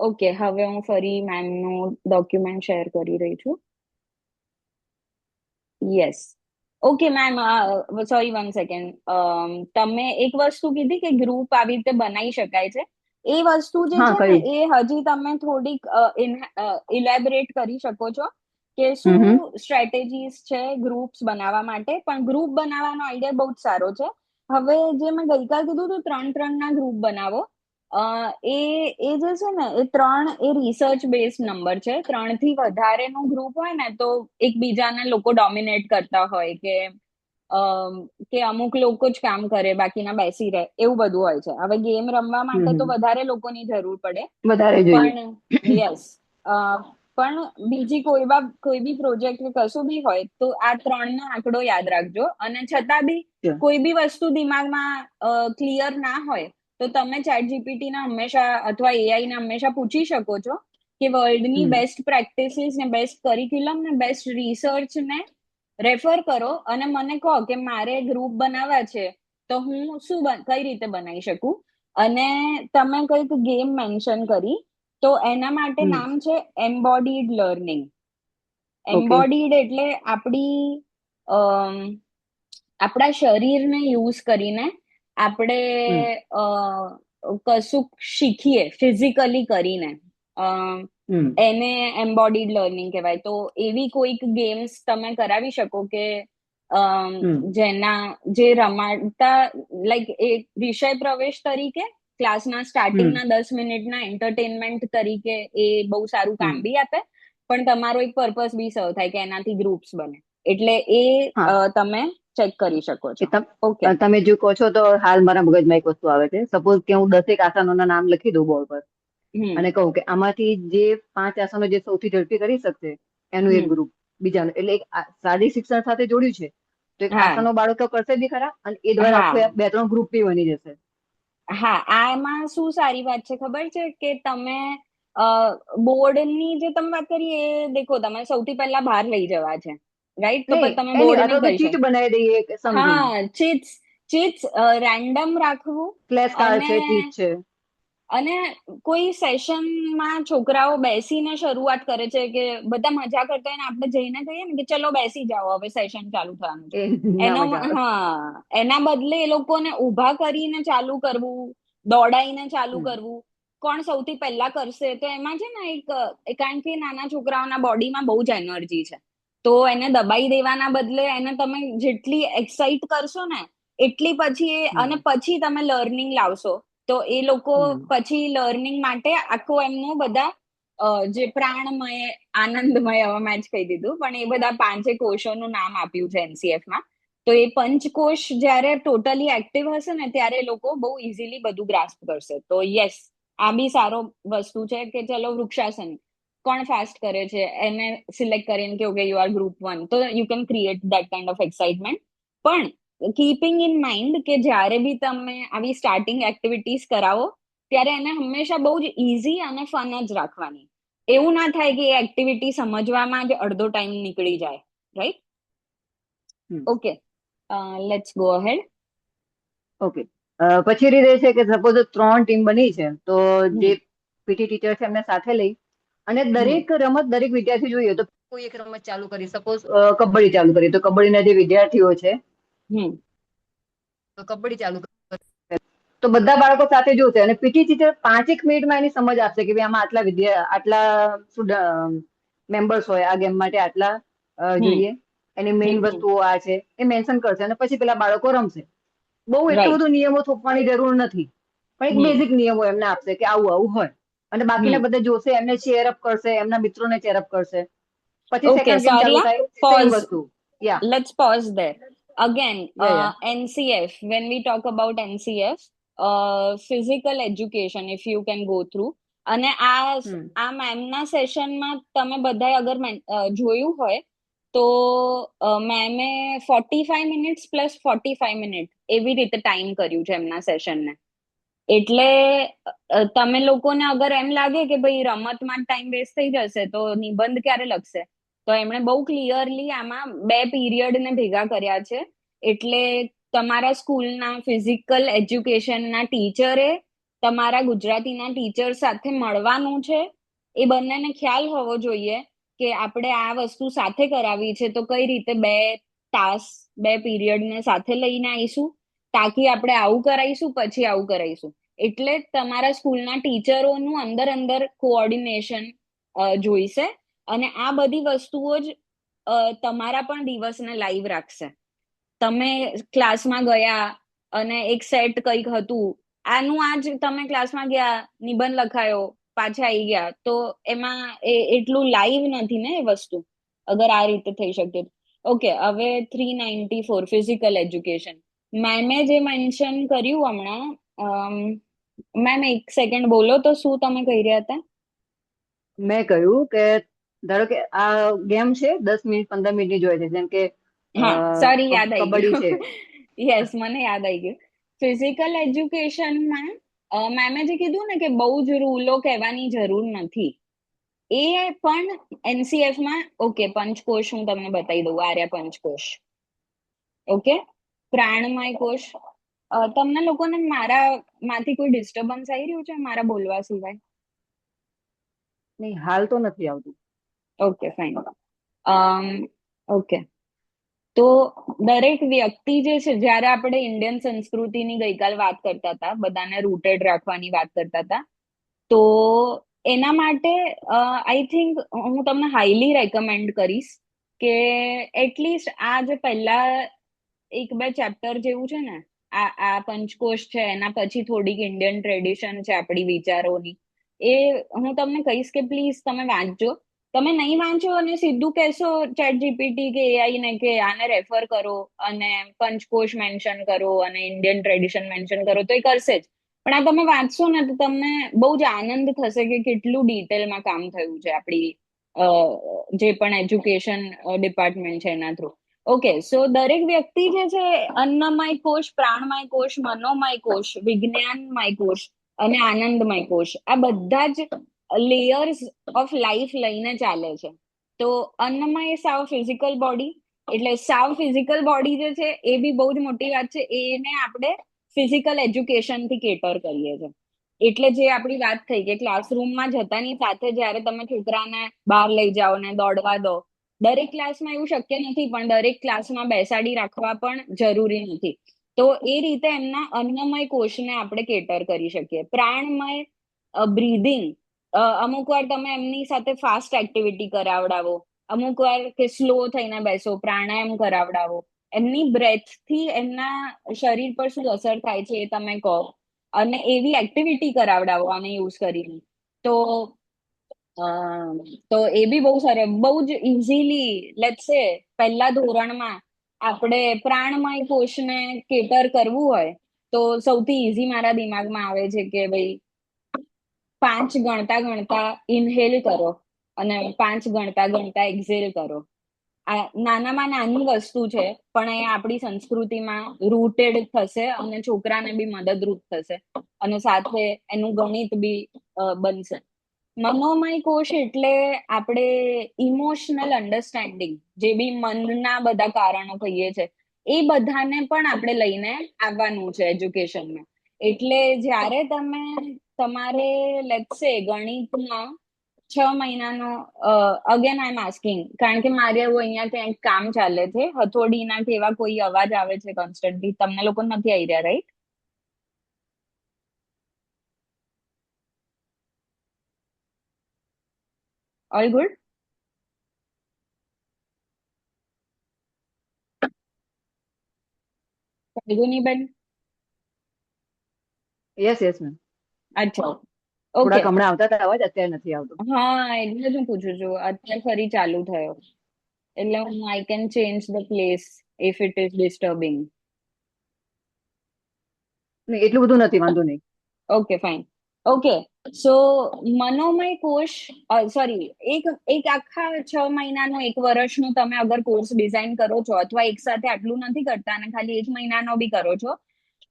ઓકે, હવે હું ફરી મેમનું ડોક્યુમેન્ટ શેર કરી રહી છું. Yes, okay ma'am, sorry 1 second. તમે એક વસ્તુ કીધી કે ગ્રુપ આવી રીતે બનાવી શકાય છે. એ વસ્તુ જે હા છે ને કરી એ હજી તમે થોડીક ઇલેબરેટ કરી શકો છો કે હમ શું હમ સ્ટ્રેટેજીસ છે ગ્રુપ્સ બનાવવા માટે. પણ ગ્રુપ બનાવવાનો આઈડિયા બહુ જ સારો છે. હવે જે મેં ગઈકાલ કીધું હતું 3-3 ના ગ્રુપ બનાવો, એ જે છે ને એ 3 એ રિસર્ચ બેઝ નંબર છે. 3 થી વધારે નો ગ્રુપ હોય ને તો એકબીજાને લોકો ડોમિનેટ કરતા હોય કે અમુક લોકો જ કામ કરે બાકીના બેસી રહે, એવું બધું હોય છે. હવે ગેમ રમવા માટે તો વધારે લોકોની જરૂર પડે, વધારે જોઈએ. પણ યસ, પણ બીજી કોઈ બી પ્રોજેક્ટ કે કશું બી હોય તો આ 3 નો આંકડો યાદ રાખજો. અને છતાં બી Sure. કોઈ બી વસ્તુ દિમાગમાં ક્લિયર ના હોય તો તમે ચેટ જીપીટી ને હંમેશા અથવા એઆઈ ને હંમેશા પૂછી શકો છો કે વર્લ્ડની બેસ્ટ પ્રેક્ટિસીસ ને બેસ્ટ કરિક્યુલમ ને બેસ્ટ રિસર્ચ ને રેફર કરો અને મને કહો કે મારે ગ્રુપ બનાવવા છે તો હું કઈ રીતે બનાવી શકું. અને તમે કઈક ગેમ મેન્શન કરી, તો એના માટે નામ છે એમ્બોડીડ લર્નિંગ. એમ્બોડીડ એટલે આપણા શરીરને યુઝ કરીને આપણે કશું શીખીએ ફિઝિકલી કરીને, એને એમ્બોડીડ લર્નિંગ કહેવાય. તો એવી કોઈક ગેમ્સ તમે કરાવી શકો કે જે રમાડતા, લાઈક એક વિષય પ્રવેશ તરીકે ક્લાસના સ્ટાર્ટિંગના 10 મિનિટના એન્ટરટેનમેન્ટ તરીકે એ બહુ સારું કામ બી આપે, પણ તમારો એક પર્પસ બી સર્વ થાય કે એનાથી ગ્રુપ્સ બને. એટલે એ હા તમે ચેક કરી શકો એ છો. ઓકે. તમે જો કહો છો તો હાલ મારા મગજમાં એક વસ્તુ આવે છે. સપોઝ કે હું 10 આસનોના નામ લખી દઉં બોર્ડ પર હમ અને કહું કે આમાંથી જે 5 આસનો જે સૌથી ઝડપી કરી શકશે એનું એક હમ ગ્રુપ, બીજાનું, એટલે એક શારીરિક શિક્ષણ સાથે જોડ્યું છે તો એક હા આસનો બાળકો કરશે બી ખરા અને એ દ્વારા હા આખું 2-3 ગ્રુપ બી બની જશે. હા, આમાં શું સારી વાત છે ખબર છે કે તમે બોર્ડની જે તમે વાત કરી એ દેખો તમે સૌથી પહેલા બહાર લઈ જવા છે, રાઈટ? તો નહીં પછી તમે કઈ નહીં, બોર્ડ નહીં અથવા તો કહી ચીટ શકો. બનાવી દઈએ કે સમથિંગ. હા, ચીટ્સ, ચીટ્સ રેન્ડમ રાખવું. ફ્લેશ કાર્ડ અને છે, ચીટ છે. અને કોઈ સેશનમાં છોકરાઓ બેસીને શરૂઆત કરે છે કે બધા મજા કરતા હોય ને આપણે જઈને કહીએ ને કે ચલો બેસી જાઓ હવે સેશન ચાલુ થવાનું છે, એ ના એનો મજા આવે. હા એના બદલે એ લોકોને ઊભા કરીને ચાલુ કરવું, દોડાઈને ચાલુ હમ કરવું, કોણ સૌથી પહેલા કરશે. તો એમાં છે ને કારણ કે નાના છોકરાઓના બોડીમાં બહુ જ એનર્જી છે, તો એને દબાઈ દેવાના બદલે એને તમે જેટલી એક્સાઇટ કરશો ને એટલી પછી અને હમ પછી તમે લર્નિંગ લાવશો તો એ લોકો હમ પછી લર્નિંગ માટે આખું એમનું બધા જે પ્રાણમય, આનંદમય, હવે મેં જ કહી દીધું પણ એ બધા 5 કોષોનું નામ આપ્યું છે એનસીએફમાં. તો એ પંચકોશ જ્યારે ટોટલી એક્ટિવ હશે ને ત્યારે એ લોકો બહુ ઇઝીલી બધું ગ્રાસ્પ કરશે. તો યસ, આ બી સારો વસ્તુ છે કે ચલો વૃક્ષાસન કોણ ફાસ્ટ કરે છે એને સિલેક્ટ કરીને કે ઓકે યુ આર ગ્રુપ 1, તો you can create that kind of excitement. પણ કીપિંગ ઇન માઇન્ડ કે જ્યારે બી તમે આવી સ્ટાર્ટિંગ એક્ટિવિટીઝ કરાવો ત્યારે એને હંમેશા બહુ જ ઇઝી અને ફન જ રાખવાની. એવું ના થાય કે એ એક્ટિવિટી સમજવામાં જ અડધો ટાઈમ નીકળી જાય, right? Hmm okay, let's go ahead. Okay. પછી રીતે છે કે સપોઝ 3 ટીમ બની છે તો જે હમ પીટી ટીચર છે એમને સાથે લઈ અને હમ દરેક રમત દરેક વિદ્યાર્થી જોઈએ તો કોઈ એક રમત ચાલુ કરી, સપોઝ કબડ્ડી ચાલુ કરી તો કબડ્ડીના જે વિદ્યાર્થીઓ છે હમ તો કબડ્ડી ચાલુ કરે તો બધા બાળકો સાથે જોશે અને પીટી ટીચર 5 મિનિટમાં એની સમજ આપશે કે ભાઈ આમાં આટલા મેમ્બર્સ હોય આ ગેમ માટે, આટલા હમ જોઈએ, એની મેઇન હમ વસ્તુઓ આ છે એ મેન્શન કરશે અને પછી પેલા બાળકો રમશે. બહુ એટલું રાઈટ. બધું નિયમો થોપવાની જરૂર નથી, પણ એક હમ બેઝિક નિયમો એમને આપશે કે આવું આવું હોય અને બાકીના હમ બધા જોશે, એમને ચેરઅપ કરશે, એમના મિત્રોને ચેરઅપ કરશે. પછી ઓકે, સેકન્ડ ગેમ ચાલુ સારિયા, થાય, સેમ pause. વસ્તુ. યા Let's pause there. Again, yeah yeah NCF, when we talk about NCF, physical education, if you can go through. અને હમ આ મેમના સેશનમાં તમે બધાએ અગર જોયું હોય તો મેમે 45 મિનિટ્સ પ્લસ 45 મિનિટ એવી રીતે ટાઈમ કર્યું છે એમના સેશનને. એટલે તમે લોકોને અગર એમ લાગે કે ભાઈ રમતમાં ટાઈમ વેસ્ટ થઈ જશે તો નિબંધ ક્યારે લખશે, તો એમણે બહુ ક્લિયરલી આમાં 2 પીરિયડને ભેગા કર્યા છે. એટલે તમારા સ્કૂલના ફિઝિકલ એજ્યુકેશનના ટીચરે તમારા ગુજરાતીના ટીચર સાથે મળવાનું છે. એ બંનેને ખ્યાલ હોવો જોઈએ કે આપણે આ વસ્તુ સાથે કરાવી છે તો કઈ રીતે 2 પીરિયડને સાથે લઈને આવીશું, તાકી આપણે આવું કરાવીશું પછી આવું કરાવીશું. એટલે તમારા સ્કૂલના ટીચરોનું અંદર અંદર કોઓર્ડિનેશન જોઈશે. અને આ બધી વસ્તુઓ જ તમારા પણ દિવસને લાઈવ રાખશે. તમે ક્લાસમાં ગયા અને એક સેટ કંઈક હતું, આનું આજ તમે ક્લાસમાં ગયા, નિબંધ લખાયો, પાછા આવી ગયા, તો એમાં એટલું લાઈવ નથી ને એ વસ્તુ, અગર આ રીતે થઈ શકે. ઓકે, હવે 394 ફિઝિકલ એજ્યુકેશન. મેમે જે મેન્શન કર્યું હમણાં, મેમ એક સેકન્ડ બોલો તો શું તમે કહી રહ્યા હતા? મેં કહ્યું કે ધારો કે આ ગેમ છે 10 મિનિટ 15 મિનિટની જોઈએ છે, જેમ કે હા, સોરી, યાદ આવી કબડ્ડી છે. ગયું. યસ, મને યાદ આવી ગયું. ફિઝિકલ એજ્યુકેશનમાં મેમે જે કીધું ને કે બહુ જ રૂલો કહેવાની જરૂર નથી, એ પણ એનસીએફમાં ઓકે. પંચકોશ હું તમને બતાવી દઉં. આર્ય પંચકોશ, ઓકે. પ્રાણમય કોશ. તમને લોકોને મારા માંથી કોઈ ડિસ્ટર્બન્સ આવી રહ્યું છે મારા બોલવા સિવાય? નહીં, હાલ તો નથી આવતું. Okay, fine. ઓકે, તો દરેક વ્યક્તિ જે છે, જ્યારે આપણે ઇન્ડિયન સંસ્કૃતિની ગઈકાલ વાત કરતા હતા, બધાને રૂટેડ રાખવાની વાત કરતા હતા, તો એના માટે આઈ થિંક હું તમને હાઈલી રેકમેન્ડ કરીશ કે એટલીસ્ટ આ જે પહેલા 1-2 ચેપ્ટર જેવું છે ને, આ પંચકોશ છે, એના પછી થોડીક ઇન્ડિયન ટ્રેડિશન છે આપણી વિચારોની, એ હું તમને કહીશ કે પ્લીઝ તમે વાંચજો. તમે નહીં વાંચો અને સીધું કહેશો ચેટ જીપીટી કે એઆઈ ને કે આને રેફર કરો અને પંચકોશ મેન્શન કરો અને ઇન્ડિયન ટ્રેડિશન મેન્શન કરો તો એ કરશે જ. પણ આ તમે વાંચશો ને તો તમને બહુ જ આનંદ થશે કે કેટલું ડિટેલમાં કામ થયું છે આપણી જે પણ એજ્યુકેશન ડિપાર્ટમેન્ટ છે એના થ્રુ. ઓકે, સો દરેક વ્યક્તિ જે છે અન્નમય કોષ, પ્રાણમય કોષ, મનોમય કોષ, વિજ્ઞાનમય કોષ અને આનંદમય કોષ, આ બધા જ લેયર્સ ઓફ લાઈફ લઈને ચાલે છે. તો અન્નમય સાવ ફિઝિકલ બોડી, એટલે સાવ ફિઝિકલ બોડી જે છે એ બી બહુ જ મોટી વાત છે. એને આપણે ફિઝિકલ એજ્યુકેશન થી કેટર કરીએ છીએ. એટલે જે આપણી વાત થઈ કે ક્લાસરૂમમાં જતાની સાથે જ્યારે તમે છોકરાને બહાર લઈ જાઓ ને દોડવા દો, દરેક ક્લાસમાં એવું શક્ય નથી, પણ દરેક ક્લાસમાં બેસાડી રાખવા પણ જરૂરી નથી. તો એ રીતે એમના અન્નમય કોષને આપણે કેટર કરી શકીએ. પ્રાણમય બ્રીધિંગ, અમુક વાર તમે એમની સાથે ફાસ્ટ એક્ટિવિટી કરાવડાવો, અમુક વાર કે સ્લો થઈને બેસો, પ્રાણાયામ કરાવડાવો, એમની બ્રેથ થી એમના શરીર પર શું અસર થાય છે એ તમે કહો, અને એવી એક્ટિવિટી કરાવડાવો આને યુઝ કરીને. તો તો એ બી બહુ સરસ, બહુ જ ઇઝીલી લેટ્સ સે પહેલા ધોરણમાં આપણે પ્રાણમય કોષને કેટર કરવું હોય તો સૌથી ઇઝી મારા દિમાગમાં આવે છે કે ભાઈ 5 ગણતા ગણતા ઇનહેલ કરો અને 5 ગણતા ગણતા એક્ઝેલ કરો. આ નાનામાં નાની વસ્તુ છે, પણ એ આપણી સંસ્કૃતિમાં રૂટેડ થશે અને છોકરાને બી મદદરૂપ થશે અને સાથે એનું ગણિત બી બનશે. મનોમય કોષ એટલે આપણે ઇમોશનલ અન્ડરસ્ટેન્ડિંગ, જે બી મનના બધા કારણો કહીએ છે એ બધાને પણ આપણે લઈને આવવાનું છે એજ્યુકેશનમાં. એટલે જ્યારે તમે તમારે લેટ્સ સે ગણિતમાં 6 મહિનાનો, અગેન આઈ એમ આસ્કિંગ, કારણ કે મારે એવું અહીંયા ક્યાંક કામ ચાલે છે, હથોડીના કે એવા કોઈ અવાજ આવે છે કોન્સ્ટન્ટલી, તમને લોકો નથી આવી રહ્યા, right? All good? Falguni ben? Yes yes ma'am. અચ્છા, થોડાક ઓકે. હમણાં આવતા હતા અવાજ, અત્યારે નથી આવતો. હા, એટલે જ હું પૂછું છું, અત્યારે ફરી ચાલુ થયો એટલે હું I can change the place if it is disturbing. નહીં, એટલું બધું નથી, વાંધો નહીં. Okay fine. ઓકે, સો મનોમય કોષ, સોરી, એક આખા 6 મહિનાનો, 1 વર્ષનો તમે અગર કોર્સ ડિઝાઇન કરો છો, અથવા એક સાથે આટલું નથી કરતા અને ખાલી 1 મહિનાનો બી કરો છો,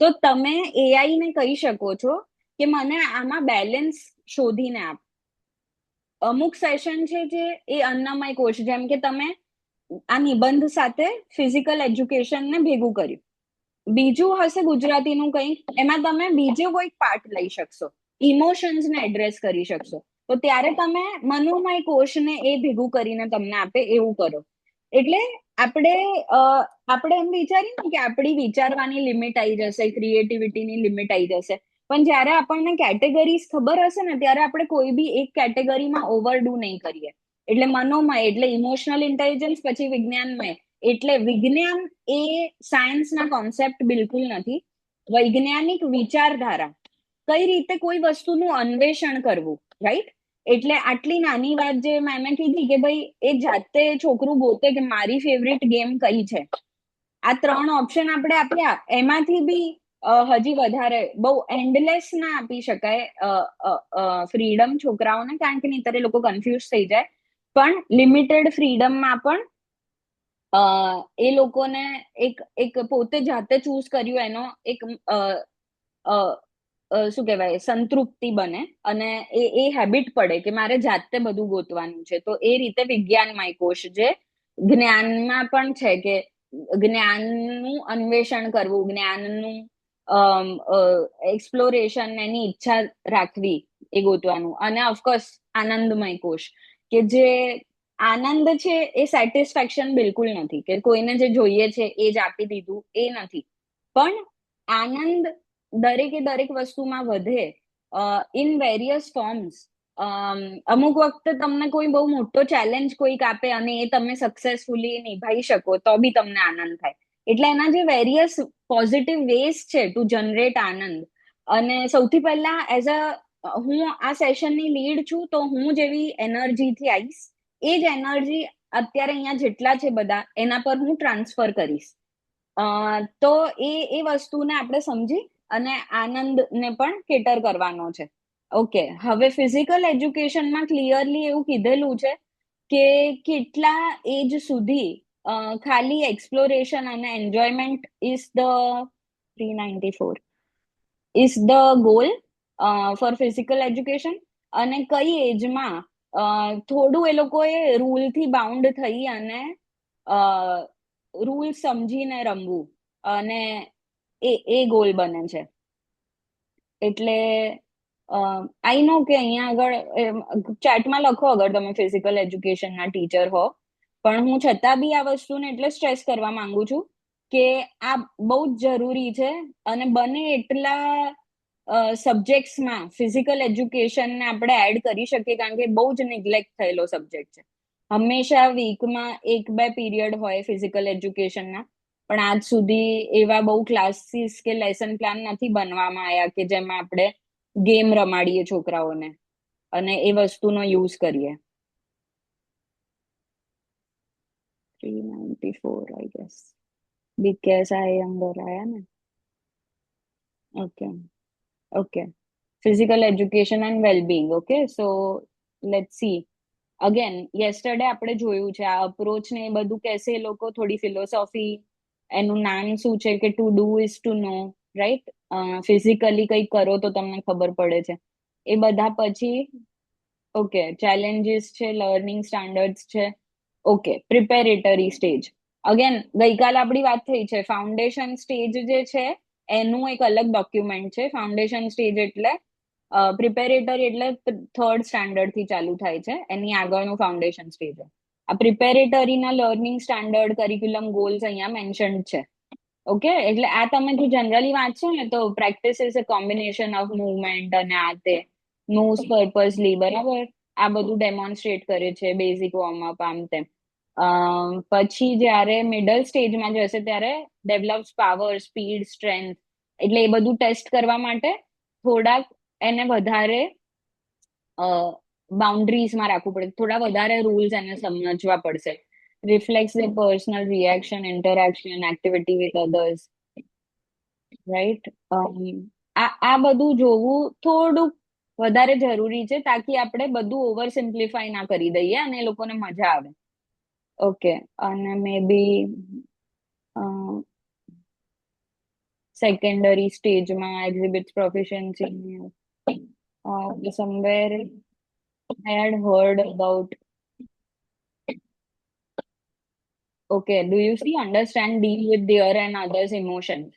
તો તમે એઆઈ ને કહી શકો છો કે મને આમાં બેલેન્સ શોધીને આપ. અમુક સેશન છે જે એ અન્નમય કોષ, જેમ કે તમે આ નિબંધ સાથે ફિઝિકલ એજ્યુકેશન ને ભેગું કર્યું, બીજું હશે ગુજરાતીનું કંઈક, એમાં તમે બીજો કોઈક પાર્ટ લઈ શકશો, ઇમોશન્સ ને એડ્રેસ કરી શકશો, તો ત્યારે તમે મનોમય કોષને એ ભેગું કરીને તમને આપે એવું કરો. એટલે આપણે આપણે એમ વિચારીએ ને કે આપણી વિચારવાની લિમિટ આવી જશે, ક્રિએટિવિટીની લિમિટ આવી જશે, પણ જ્યારે આપણને કેટેગરીઝ ખબર હશે ને ત્યારે આપણે કોઈ બી એક કેટેગરીમાં ઓવરડુ નહીં કરીએ. એટલે મનોમય એટલે ઇમોશનલ ઇન્ટેલિજન્સ, પછી વિજ્ઞાનમય એટલે વિજ્ઞાન એ સાયન્સના કોન્સેપ્ટ બિલકુલ નથી. વૈજ્ઞાનિક વિચારધારા, કઈ રીતે કોઈ વસ્તુનું અન્વેષણ કરવું, રાઈટ? એટલે આટલી નાની વાત જે મેમે કીધી કે ભાઈ એ જાતે છોકરું ગોતે કે મારી ફેવરિટ ગેમ કઈ છે, આ 3 ઓપ્શન આપણે આપ્યા, એમાંથી બી હજી વધારે બહુ એન્ડલેસ ના આપી શકાય ફ્રીડમ છોકરાઓને, કારણ કે નહીંતર એ લોકો કન્ફ્યુઝ થઈ જાય, પણ લિમિટેડ ફ્રીડમમાં પણ એ લોકોને એક પોતે જાતે ચૂઝ કર્યું એનો એક શું કહેવાય સંતૃપ્તિ બને અને એ હેબિટ પડે કે મારે જાતે બધું ગોતવાનું છે. તો એ રીતે વિજ્ઞાનમય કોષ જે જ્ઞાનમાં પણ છે કે જ્ઞાનનું અન્વેષણ કરવું, જ્ઞાનનું એક્સપ્લોરેશન, એની ઈચ્છા રાખવી, એ ગોતવાનું. અને ઓફકોર્સ આનંદમય કોષ કે જે આનંદ છે એ સેટિસ્ફેક્શન બિલકુલ નથી કે કોઈને જે જોઈએ છે એ જ આપી દીધું, એ નથી, પણ આનંદ દરેકે દરેક વસ્તુમાં વધે ઇન વેરિયસ ફોર્મ્સ. અમુક વખતે તમને કોઈ બહુ મોટો ચેલેન્જ કોઈક આપે અને એ તમે સક્સેસફુલી નિભાવી શકો તો બી તમને આનંદ થાય. એટલે એના જે વેરિયસ પોઝિટિવ વેઝ છે ટુ જનરેટ આનંદ. અને સૌથી પહેલા એઝ અ હું આ સેશનની લીડ છું તો હું જેવી એનર્જીથી આવીશ એ જ એનર્જી અત્યારે અહીંયા જેટલા છે બધા એના પર હું ટ્રાન્સફર કરીશ. તો એ વસ્તુને આપણે સમજી અને આનંદને પણ કેટર કરવાનો છે. ઓકે, હવે ફિઝિકલ એજ્યુકેશનમાં ક્લિયરલી એવું કીધેલું છે કે કેટલા એજ સુધી ખાલી એક્સપ્લોરેશન અને enjoyment is the 394 is the goal for physical education, અને કઈ એજમાં થોડું એ લોકોએ રૂલથી બાઉન્ડ થઈ અને રૂલ સમજીને રમવું, અને એ ગોલ બને છે. એટલે આઈ નો કે અહીંયા આગળ ચેટમાં લખો અગર તમે ફિઝિકલ એજ્યુકેશનના ટીચર હો, પણ હું છતાં બી આ વસ્તુને એટલે સ્ટ્રેસ કરવા માંગુ છું કે આ બહુ જ જરૂરી છે, અને બને એટલા સબ્જેક્ટ્સમાં ફિઝિકલ એજ્યુકેશનને આપણે એડ કરી શકીએ, કારણ કે બહુ જ નિગ્લેક્ટ થયેલો સબ્જેક્ટ છે. હંમેશા વીકમાં 1-2 પીરિયડ હોય ફિઝિકલ એજ્યુકેશનના, પણ આજ સુધી એવા બહુ ક્લાસીસ કે લેસન પ્લાન નથી બનવામાં આવ્યા કે જેમાં આપણે ગેમ રમાડીએ છોકરાઓને અને એ વસ્તુનો યુઝ કરીએ. 394 આઈ ગેસ, બીકેસ આઈ અંદર આયા ને. Okay, physical education and well-being. Okay, so let's see. Again yesterday આપણે જોયું છે આ અપ્રોચ ને એ બધું કહેશે એ લોકો, થોડી ફિલોસોફી, એનું નામ શું છે કે to do is to know, right? Physically કંઈક કરો તો તમને ખબર પડે છે. એ બધા પછી ઓકે ચેલેન્જીસ છે, લર્નિંગ સ્ટાન્ડર્ડ્સ છે. Okay, preparatory stage. અગેન ગઈકાલે આપણી વાત થઈ છે, ફાઉન્ડેશન સ્ટેજ જે છે એનું એક અલગ ડોક્યુમેન્ટ છે. ફાઉન્ડેશન સ્ટેજ એટલે પ્રિપેરેટરી એટલે 3rd સ્ટાન્ડર્ડ થી ચાલુ થાય છે, એની આગળનું ફાઉન્ડેશન સ્ટેજ. આ પ્રિપેરેટરીના લર્નિંગ સ્ટાન્ડર્ડ, કરિક્યુલમ, ગોલ્સ અહીંયા મેન્શન છે. ઓકે, એટલે આ તમે જો જનરલી વાંચશો ને તો practice is a combination of movement અને આ તે મૂવ્સ પર્પઝલી, બરાબર? આ બધું ડેમોન્સ્ટ્રેટ કરે છે, બેઝિક વોર્મઅપ, આમ તેમ. પછી જ્યારે મિડલ સ્ટેજમાં જશે ત્યારે ડેવલપ્સ પાવર, સ્પીડ, સ્ટ્રેન્થ. એટલે એ બધું ટેસ્ટ કરવા માટે થોડાક એને વધારે બાઉન્ડ્રીઝમાં રાખવું પડે, થોડા વધારે રૂલ્સ એને સમજવા પડશે. Reflex the personal reaction, interaction, activity with others, right? આ બધું જોવું થોડુંક વધારે જરૂરી છે, તાકી આપણે બધું ઓવર સિમ્પ્લિફાય ના કરી દઈએ અને એ લોકોને મજા આવે. ઓકે, અને મે બી સેકન્ડરી સ્ટેજમાં એક્ઝિબિટ્સ proficiency. somewhere I had heard about. Okay, do you see understand, deal with their and others emotions,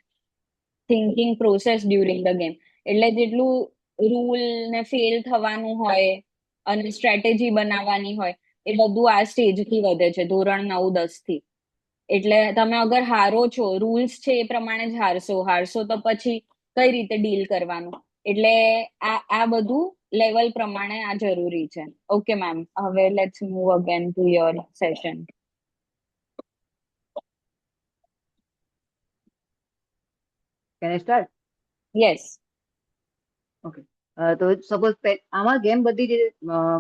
thinking process during the game. એટલે જેટલું રૂલ ને ફેલ થવાનું હોય અને સ્ટ્રેટેજી બનાવવાની હોય એ બધું આ સ્ટેજ થી વધે છે, ધોરણ 9-10 થી. એટલે તમે અગર હારો છો, રૂલ્સ છે એ પ્રમાણે જ હારશો તો પછી કઈ રીતે ડીલ કરવાનું. એટલે આ બધું લેવલ પ્રમાણે આ જરૂરી છે. ઓકે મેમ, હવે let's move again to your session. Can I start? Yes. Okay, તો સપોઝ આમાં ગેમ બધી જે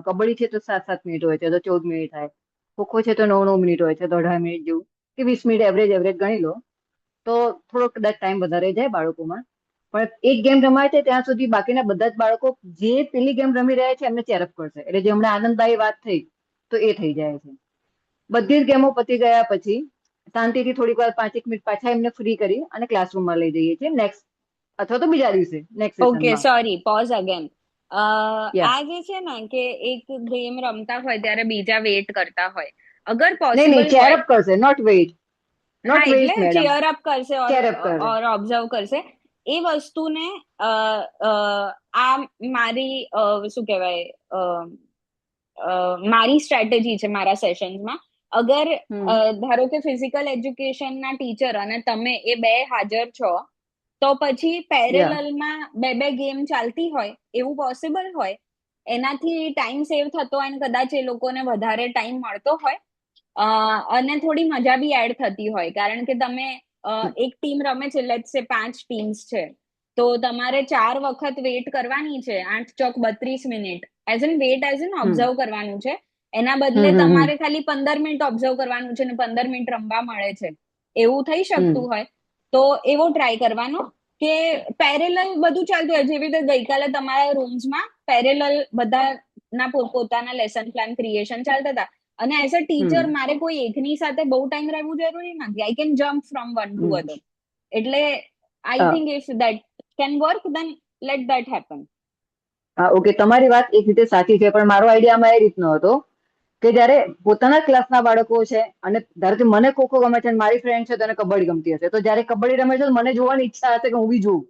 કબડ્ડી છે તો 7-7 મિનિટ હોય છે, તો 14 મિનિટ થાય. ખોખો છે તો 9-9 મિનિટ હોય છે, તો 18 મિનિટ જેવું કે 20 મિનિટ એવરેજ ગણી લો, તો થોડો કદાચ ટાઈમ વધારે જાય બાળકોમાં. પણ એક ગેમ રમાય છે ત્યાં સુધી બાકીના બધા જ બાળકો જે પેલી ગેમ રમી રહ્યા છે એમને ચેરઅપ કરશે. એટલે જે હમણાં આનંદભાઈ વાત થઈ તો એ થઈ જાય છે. બધી જ ગેમો પતી ગયા પછી શાંતિથી થોડીક વાર 5-1 મિનિટ પાછા એમને ફ્રી કરી અને ક્લાસરૂમમાં લઈ જઈએ છીએ નેક્સ્ટ, અથવા તો બીજા દિવસે નેક્સ્ટ ઓકે, સેશનમાં. Sorry, pause again. યા, આ જે છે ને કે એક ગેમ રમતા હોય ત્યારે બીજા વેઇટ કરતા હોય, અગર નહીં પોસિબલ હોય, ચેરઅપ કરશે, નોટ વેઇટ. હા, નોટ વેઇટ એટલે મેડમ, ચેર અપ કરશે ચેરઅપ કરે. ઓર ઓબ્ઝર્વ કરશે. એ વસ્તુને આ મારી શું કહેવાય, મારી સ્ટ્રેટેજી છે મારા સેશન્સમાં. અગર ધારો કે ફિઝિકલ એજ્યુકેશનના ટીચર અને તમે એ બે હાજર છો, તો પછી પેરેલલમાં બે ગેમ ચાલતી હોય એવું પોસિબલ હોય, એનાથી ટાઈમ સેવ થતો હોય અને કદાચ એ લોકોને વધારે ટાઈમ મળતો હોય, અને થોડી મજા બી એડ થતી હોય. કારણ કે તમે એક ટીમ રમે છે, લેટ્સ સે 5 ટીમ્સ છે, તો તમારે 4 વખત વેઇટ કરવાની છે, 8 ચોક 32 minute, as an wait as an observe કરવાનું છે એના બદલે તમારે ખાલી 15 મિનિટ ઓબ્ઝર્વ કરવાનું છે ને 15 મિનિટ રમવા મળે છે, એવું થઈ શકતું હોય તો એવો ટ્રાય કરવાનો કે પેરેલલ બધું ચાલતું હોય. જેવી રીતે ગઈકાલે તમારા રૂમ્સમાં પેરેલલ બધાના પોતાના લેસન પ્લાન ક્રિએશન ચાલતા હતા, અને એઝ અ ટીચર મારે કોઈ એકની સાથે બહુ ટાઈમ રહેવું જરૂરી નથી. I can jump from one to other. એટલે I think if that can work then let that happen. હા, ઓકે, તમારી વાત એક રીતે સાચી છે, પણ મારો આઈડિયામાં એ રીતનો હતો કે જયારે પોતાના ક્લાસના બાળકો છે અને ધારો કે મને ખોખો ગમે છે અને મારી ફ્રેન્ડ છે તેને કબડ્ડી ગમતી હશે, તો જયારે કબડ્ડી રમે છે તો મને જોવાની ઈચ્છા હશે કે હું બી જોઉં.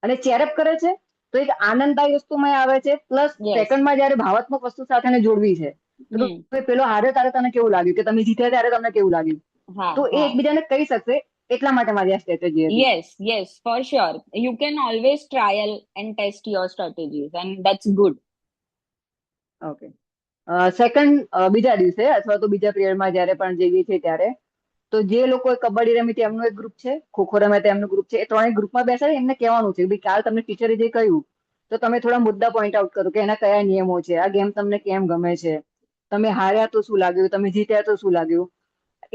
અને ચેરઅપ કરે છે તો એક આનંદદાયી વસ્તુમાં આવે છે, પ્લસ સેકન્ડમાં જયારે ભાવાત્મક વસ્તુ સાથે જોડવી છે તો પેલો હારે ત્યારે તને કેવું લાગ્યું, કે તમે જીત્યા ત્યારે તમને કેવું લાગ્યું, તો એ એકબીજાને કહી શકશે. એટલા માટે મારી આ સ્ટ્રેટેજી હતી. Yes, for sure. You can always trial and test your strategies, and that's good. Okay, second બીજા દિવસે અથવા તો બીજા પિરિયડમાં જયારે પણ જઈએ છીએ ત્યારે તો જે લોકો કબડ્ડી રમી હતી એમનું એક ગ્રુપ છે, ખોખો રમે એમનું ગ્રુપ છે, એ ત્રણેય ગ્રુપમાં બેસાડી એમને કહેવાનું છે કે કાલ તમને ટીચરે જે કહ્યું તો તમે થોડા મુદ્દા પોઈન્ટ આઉટ કરો કે એના કયા નિયમો છે, આ ગેમ તમને કેમ ગમે છે, તમે હાર્યા તો શું લાગ્યું, તમે જીત્યા તો શું લાગ્યું.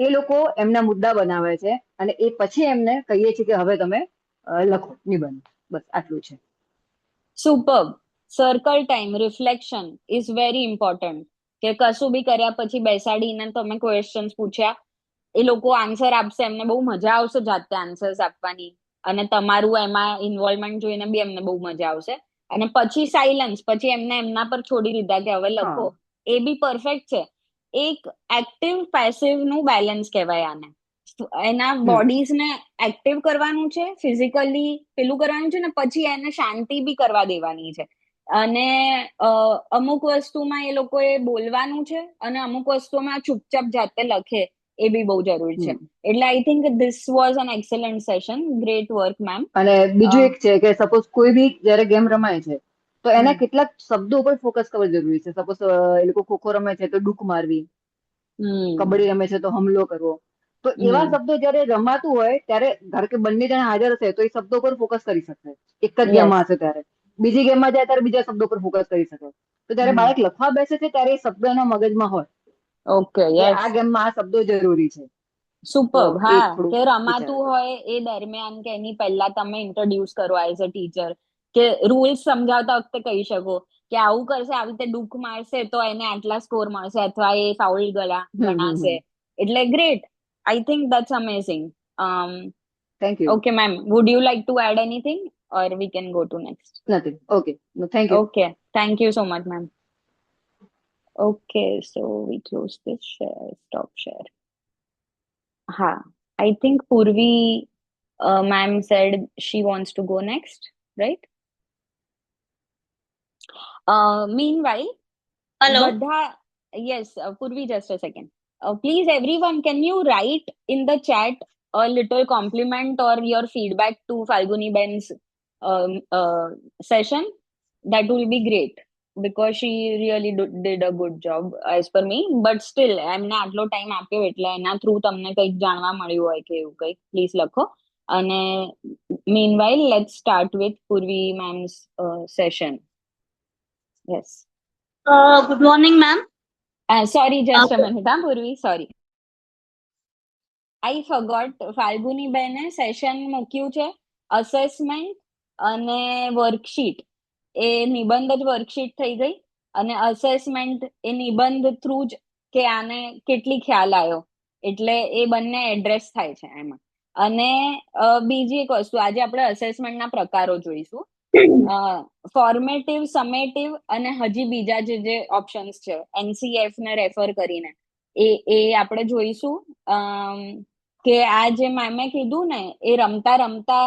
એ લોકો એમના મુદ્દા બનાવે છે અને એ પછી એમને કહીએ છીએ કે હવે તમે લખો નિબંધ. બસ આટલું છે. Superb. Circle time, reflection is very important. કે કશું બી કર્યા પછી બેસાડીને તમે ક્વેશ્ચન્સ પૂછ્યા, એ લોકો આન્સર આપશે, એમને બહુ મજા આવશે જાતે આન્સર્સ આપવાની, અને તમારું એમાં ઇન્વોલ્વમેન્ટ જોઈને બી એમને બહુ મજા આવશે. અને પછી સાયલન્સ, પછી એમને એમના પર છોડી દીધા કે હવે લખો, એ બી પરફેક્ટ છે. એક એક્ટિવ પેસિવ નું બેલેન્સ કહેવાય આને. એના બોડીઝ ને એક્ટિવ કરવાનું છે, ફિઝિકલી પેલું કરવાનું છે, ને પછી એને શાંતિ બી કરવા દેવાની છે. અને અમુક વસ્તુમાં એ લોકોએ બોલવાનું છે અને અમુક વસ્તુમાં ચૂપચાપ જાતે લખે, એ બી બહુ જરૂરી છે. એટલે I think this was an excellent session. Great work ma'am. અને બીજું એક છે કે સપોઝ કોઈ બી જયારે ગેમ રમાય છે તો એના કેટલાક શબ્દો ઉપર ફોકસ કરવો જરૂરી છે. સપોઝ એ લોકો ખોખો રમે છે તો ડૂક મારવી, કબડ્ડી રમે છે તો હમલો કરવો, તો એવા શબ્દો જયારે રમાતું હોય ત્યારે ધારો કે બંને જણા હાજર હશે તો એ શબ્દો પર ફોકસ કરી શકશે. એક જ ગેમમાં હશે ત્યારે બીજી ગેમમાં જાય ત્યારે બીજા શબ્દો પર ફોકસ કરી શકે. તો જયારે બાળક લખવા બેસે છે ત્યારે એ શબ્દ એના મગજમાં હોય. ઓકે, યસ, આ ગેમમાં આ શબ્દો જરૂરી છે. સુપર. હા, કે રમાતું હોય એ દરમિયાન કે એની પહેલા તમે ઇન્ટ્રોડ્યુસ કરો એઝ અ ટીચર, કે રૂલ્સ સમજાવતા વખતે કહી શકો કે આવું કરશે, આવી રીતે ડૂક મારશે તો એને આટલા સ્કોર મળશે, અથવા એ ફાઉલ ગણાશે. એટલે great. I think that's amazing. Thank you. Okay, ma'am. Would you like to add anything, or we can go to next? Nothing. Okay. No, thank you. Okay. Thank you so much, ma'am. Okay, so we close this share. Stop share. Ha. I think Purvi, ma'am said she wants to go next, right? Meanwhile, Hello. Yes, Purvi, just a second. Please, everyone, can you write in the chat a little compliment or your feedback to Falguni Ben's session? That will be great, because she really did a good job as per me. But still, એમને આટલો ટાઈમ આપ્યો એટલે એના થ્રુ તમને કંઈક જાણવા મળ્યું હોય કે એવું કંઈક, પ્લીઝ લખો. અને meanwhile, let's start with Purvi ma'am's session. Yes. Good morning, ma'am. Sorry, just a minute, Purvi, sorry. I forgot, Falguni બેને સેશન મૂક્યું છે અસેસમેન્ટ અને વર્કશીટ. એ નિબંધ જ વર્કશીટ થઈ ગઈ, અને અસેસમેન્ટ એ નિબંધ થ્રુ જ કે આને કેટલી ખ્યાલ આવ્યો, એટલે એ બંને એડ્રેસ થાય છે એમાં. અને બીજી એક વસ્તુ, આજે આપણે અસેસમેન્ટના પ્રકારો જોઈશું. ફોર્મેટિવ, સમેટિવ અને હજી બીજા જે ઓપ્શન્સ છે NCF ને રેફર કરીને, એ આપણે જોઈશું. કે આ જે મેમે કીધું ને, એ રમતા રમતા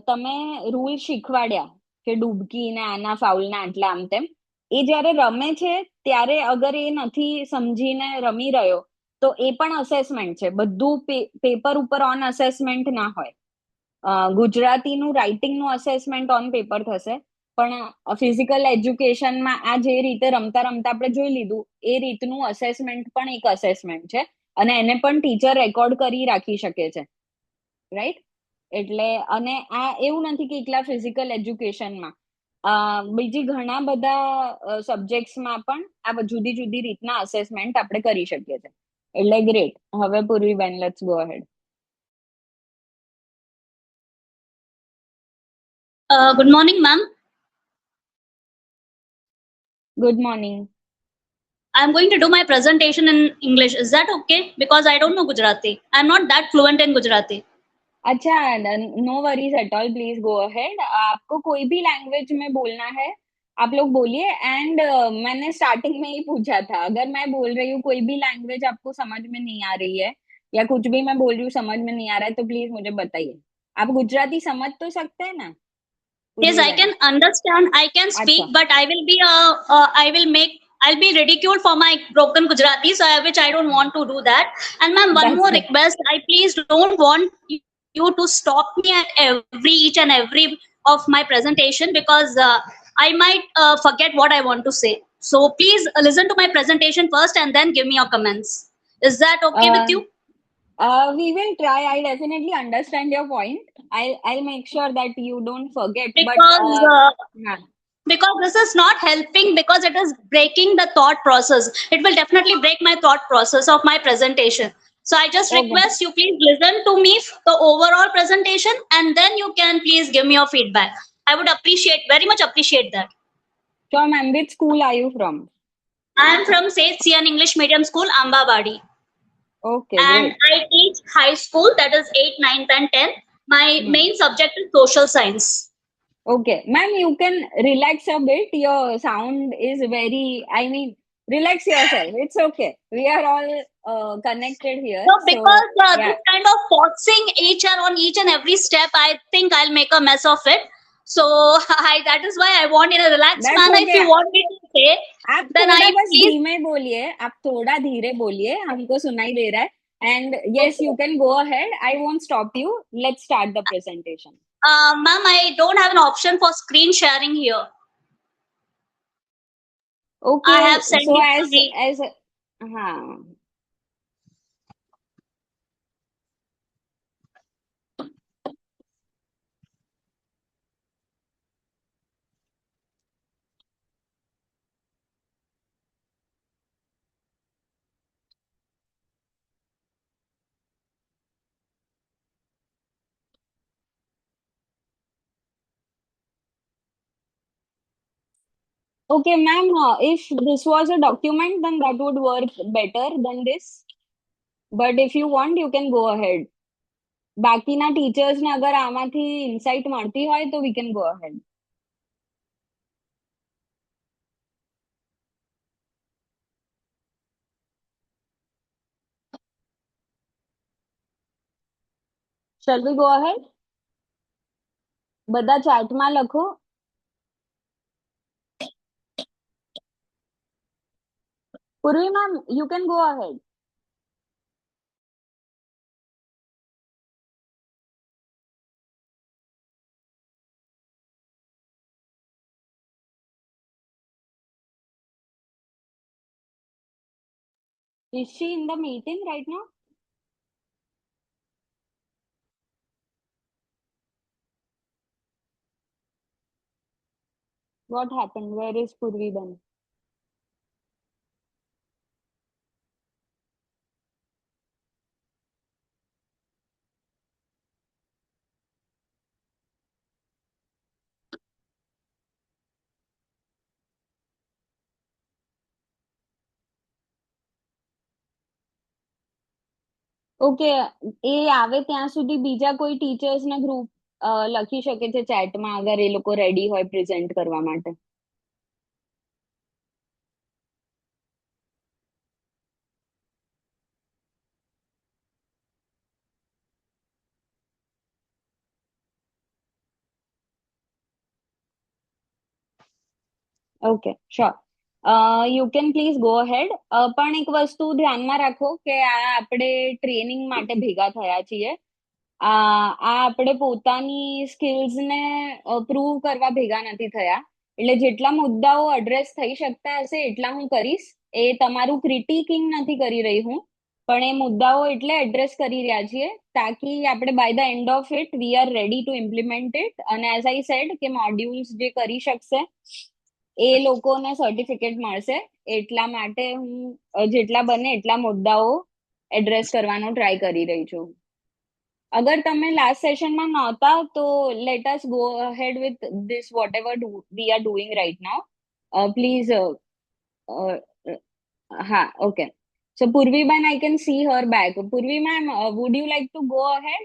તમે રૂલ શીખવાડ્યા કે ડૂબકી ને આના ફાઉલના આટલા આમ તેમ, એ જ્યારે રમે છે ત્યારે અગર એ નથી સમજીને રમી રહ્યો તો એ પણ અસેસમેન્ટ છે. બધું પેપર ઉપર ઓન અસેસમેન્ટ ના હોય. ગુજરાતીનું રાઇટિંગનું અસેસમેન્ટ ઓન પેપર થશે, પણ ફિઝિકલ એજ્યુકેશનમાં આ જે રીતે રમતા રમતા આપણે જોઈ લીધું, એ રીતનું અસેસમેન્ટ પણ એક અસેસમેન્ટ છે, અને એને પણ ટીચર રેકોર્ડ કરી રાખી શકે છે, રાઈટ? એટલે અને આ એવું નથી કે એકલા ફિઝિકલ એજ્યુકેશનમાં, બીજી ઘણા બધા સબ્જેક્ટ્સમાં પણ આ જુદી જુદી રીતના અસેસમેન્ટ આપણે કરી શકીએ છીએ. એટલે ગ્રેટ. હવે પૂર્વીબેન, let's go ahead. Good morning, ma'am. Good morning. I'm going to do my presentation in English. Is that okay? Because I don't know Gujarati. I'm not that fluent in Gujarati. अच्छा, no worries at all, please go ahead. आपको कोई भी लैंग्वेज में बोलना है आप लोग बोलिए. एंड मैंने स्टार्टिंग में ही पूछा था, अगर मैं बोल रही हूँ कोई भी लैंग्वेज आपको समझ में नहीं आ रही है या कुछ भी मैं बोल रही हूँ समझ में नहीं आ रहा है तो प्लीज मुझे बताइए. आप गुजराती समझ तो सकते हैं ना? Yes, I can understand. I can speak, अच्छा. but I'll be ridiculed for my broken Gujarati, which I don't want to do that. And ma'am, one That's more it. request. I please don't want you to stop me at each and every of my presentation, because I might forget what I want to say. So please listen to my presentation first and then give me your comments. Is that okay with you? We will try. I definitely understand your point. I'll make sure that you don't forget. Because this is not helping, because it is breaking the thought process. It will definitely break my thought process of my presentation. So I just Okay. request you please listen to me, the overall presentation, and then you can please give me your feedback. I would very much appreciate that. Sure, ma'am. Which school are you from? I am from Seth Sian English Medium School, Ambabadi. Okay, And great. I teach high school, that is 8, 9, and 10. My main subject is social science. Okay, ma'am, you can relax a bit. Your sound is relax yourself. It's okay. We are all connected here. No, because yeah. this kind of forcing on each and every step, I think I'll make a mess of it. So that is why I want in a relaxed That's manner. okay. If you want me to say, आप then थोड़ा I बस please. धीमे बोलिए, आप थोड़ा धीरे बोलिए, हमको सुनाई दे रहा है. And yes, you can go ahead. I won't stop you. Let's start the presentation. Ma'am, I don't have an option for screen sharing here. Okay. I have sent So you as हाँ. Okay, ma'am, if this was a document, then that would work better than this. But if you want, you can go ahead. બાકીના ટીચર્સને અગર આમાંથી ઇન્સાઇટ મળતી હોય તો we can go ahead. Shall we go ahead? બધા ચાર્ટમાં લખો. પૂર્વી ma'am, you can go ahead. Is she in the meeting right now? What happened? Where is Purvi then? Okay, એ આવે ત્યાં સુધી બીજા કોઈ ટીચર્સના ગ્રુપ લખી શકે છે ચેટમાં અગર એ લોકો રેડી હોય પ્રેઝન્ટ કરવા માટે. Okay, sure. You can please go ahead. પણ એક વસ્તુ ધ્યાનમાં રાખો કે આ આપણે ટ્રેનિંગ માટે ભેગા થયા છીએ. આ આપણે પોતાની સ્કિલ્સને પ્રૂવ કરવા ભેગા નથી થયા. એટલે જેટલા મુદ્દાઓ એડ્રેસ થઈ શકતા હશે એટલા હું કરીશ. એ તમારું ક્રિટિકિંગ નથી કરી રહી હું, પણ એ મુદ્દાઓ એટલે એડ્રેસ કરી રહ્યા છીએ તાકી આપણે by the end of it we are ready to implement it. અને એઝ આઈ સેડ કે મોડ્યુલ્સ જે કરી શકશે એ લોકોને સર્ટિફિકેટ મળશે. એટલા માટે હું જેટલા બને એટલા મુદ્દાઓ એડ્રેસ કરવાનો ટ્રાય કરી રહી છું. અગર તમે લાસ્ટ સેશનમાં નહોતા તો let us go ahead with this vote ever we are doing right now. Please હા, okay. So Purvi ma'am, I can see her back. Purvi ma'am, would you like to go ahead?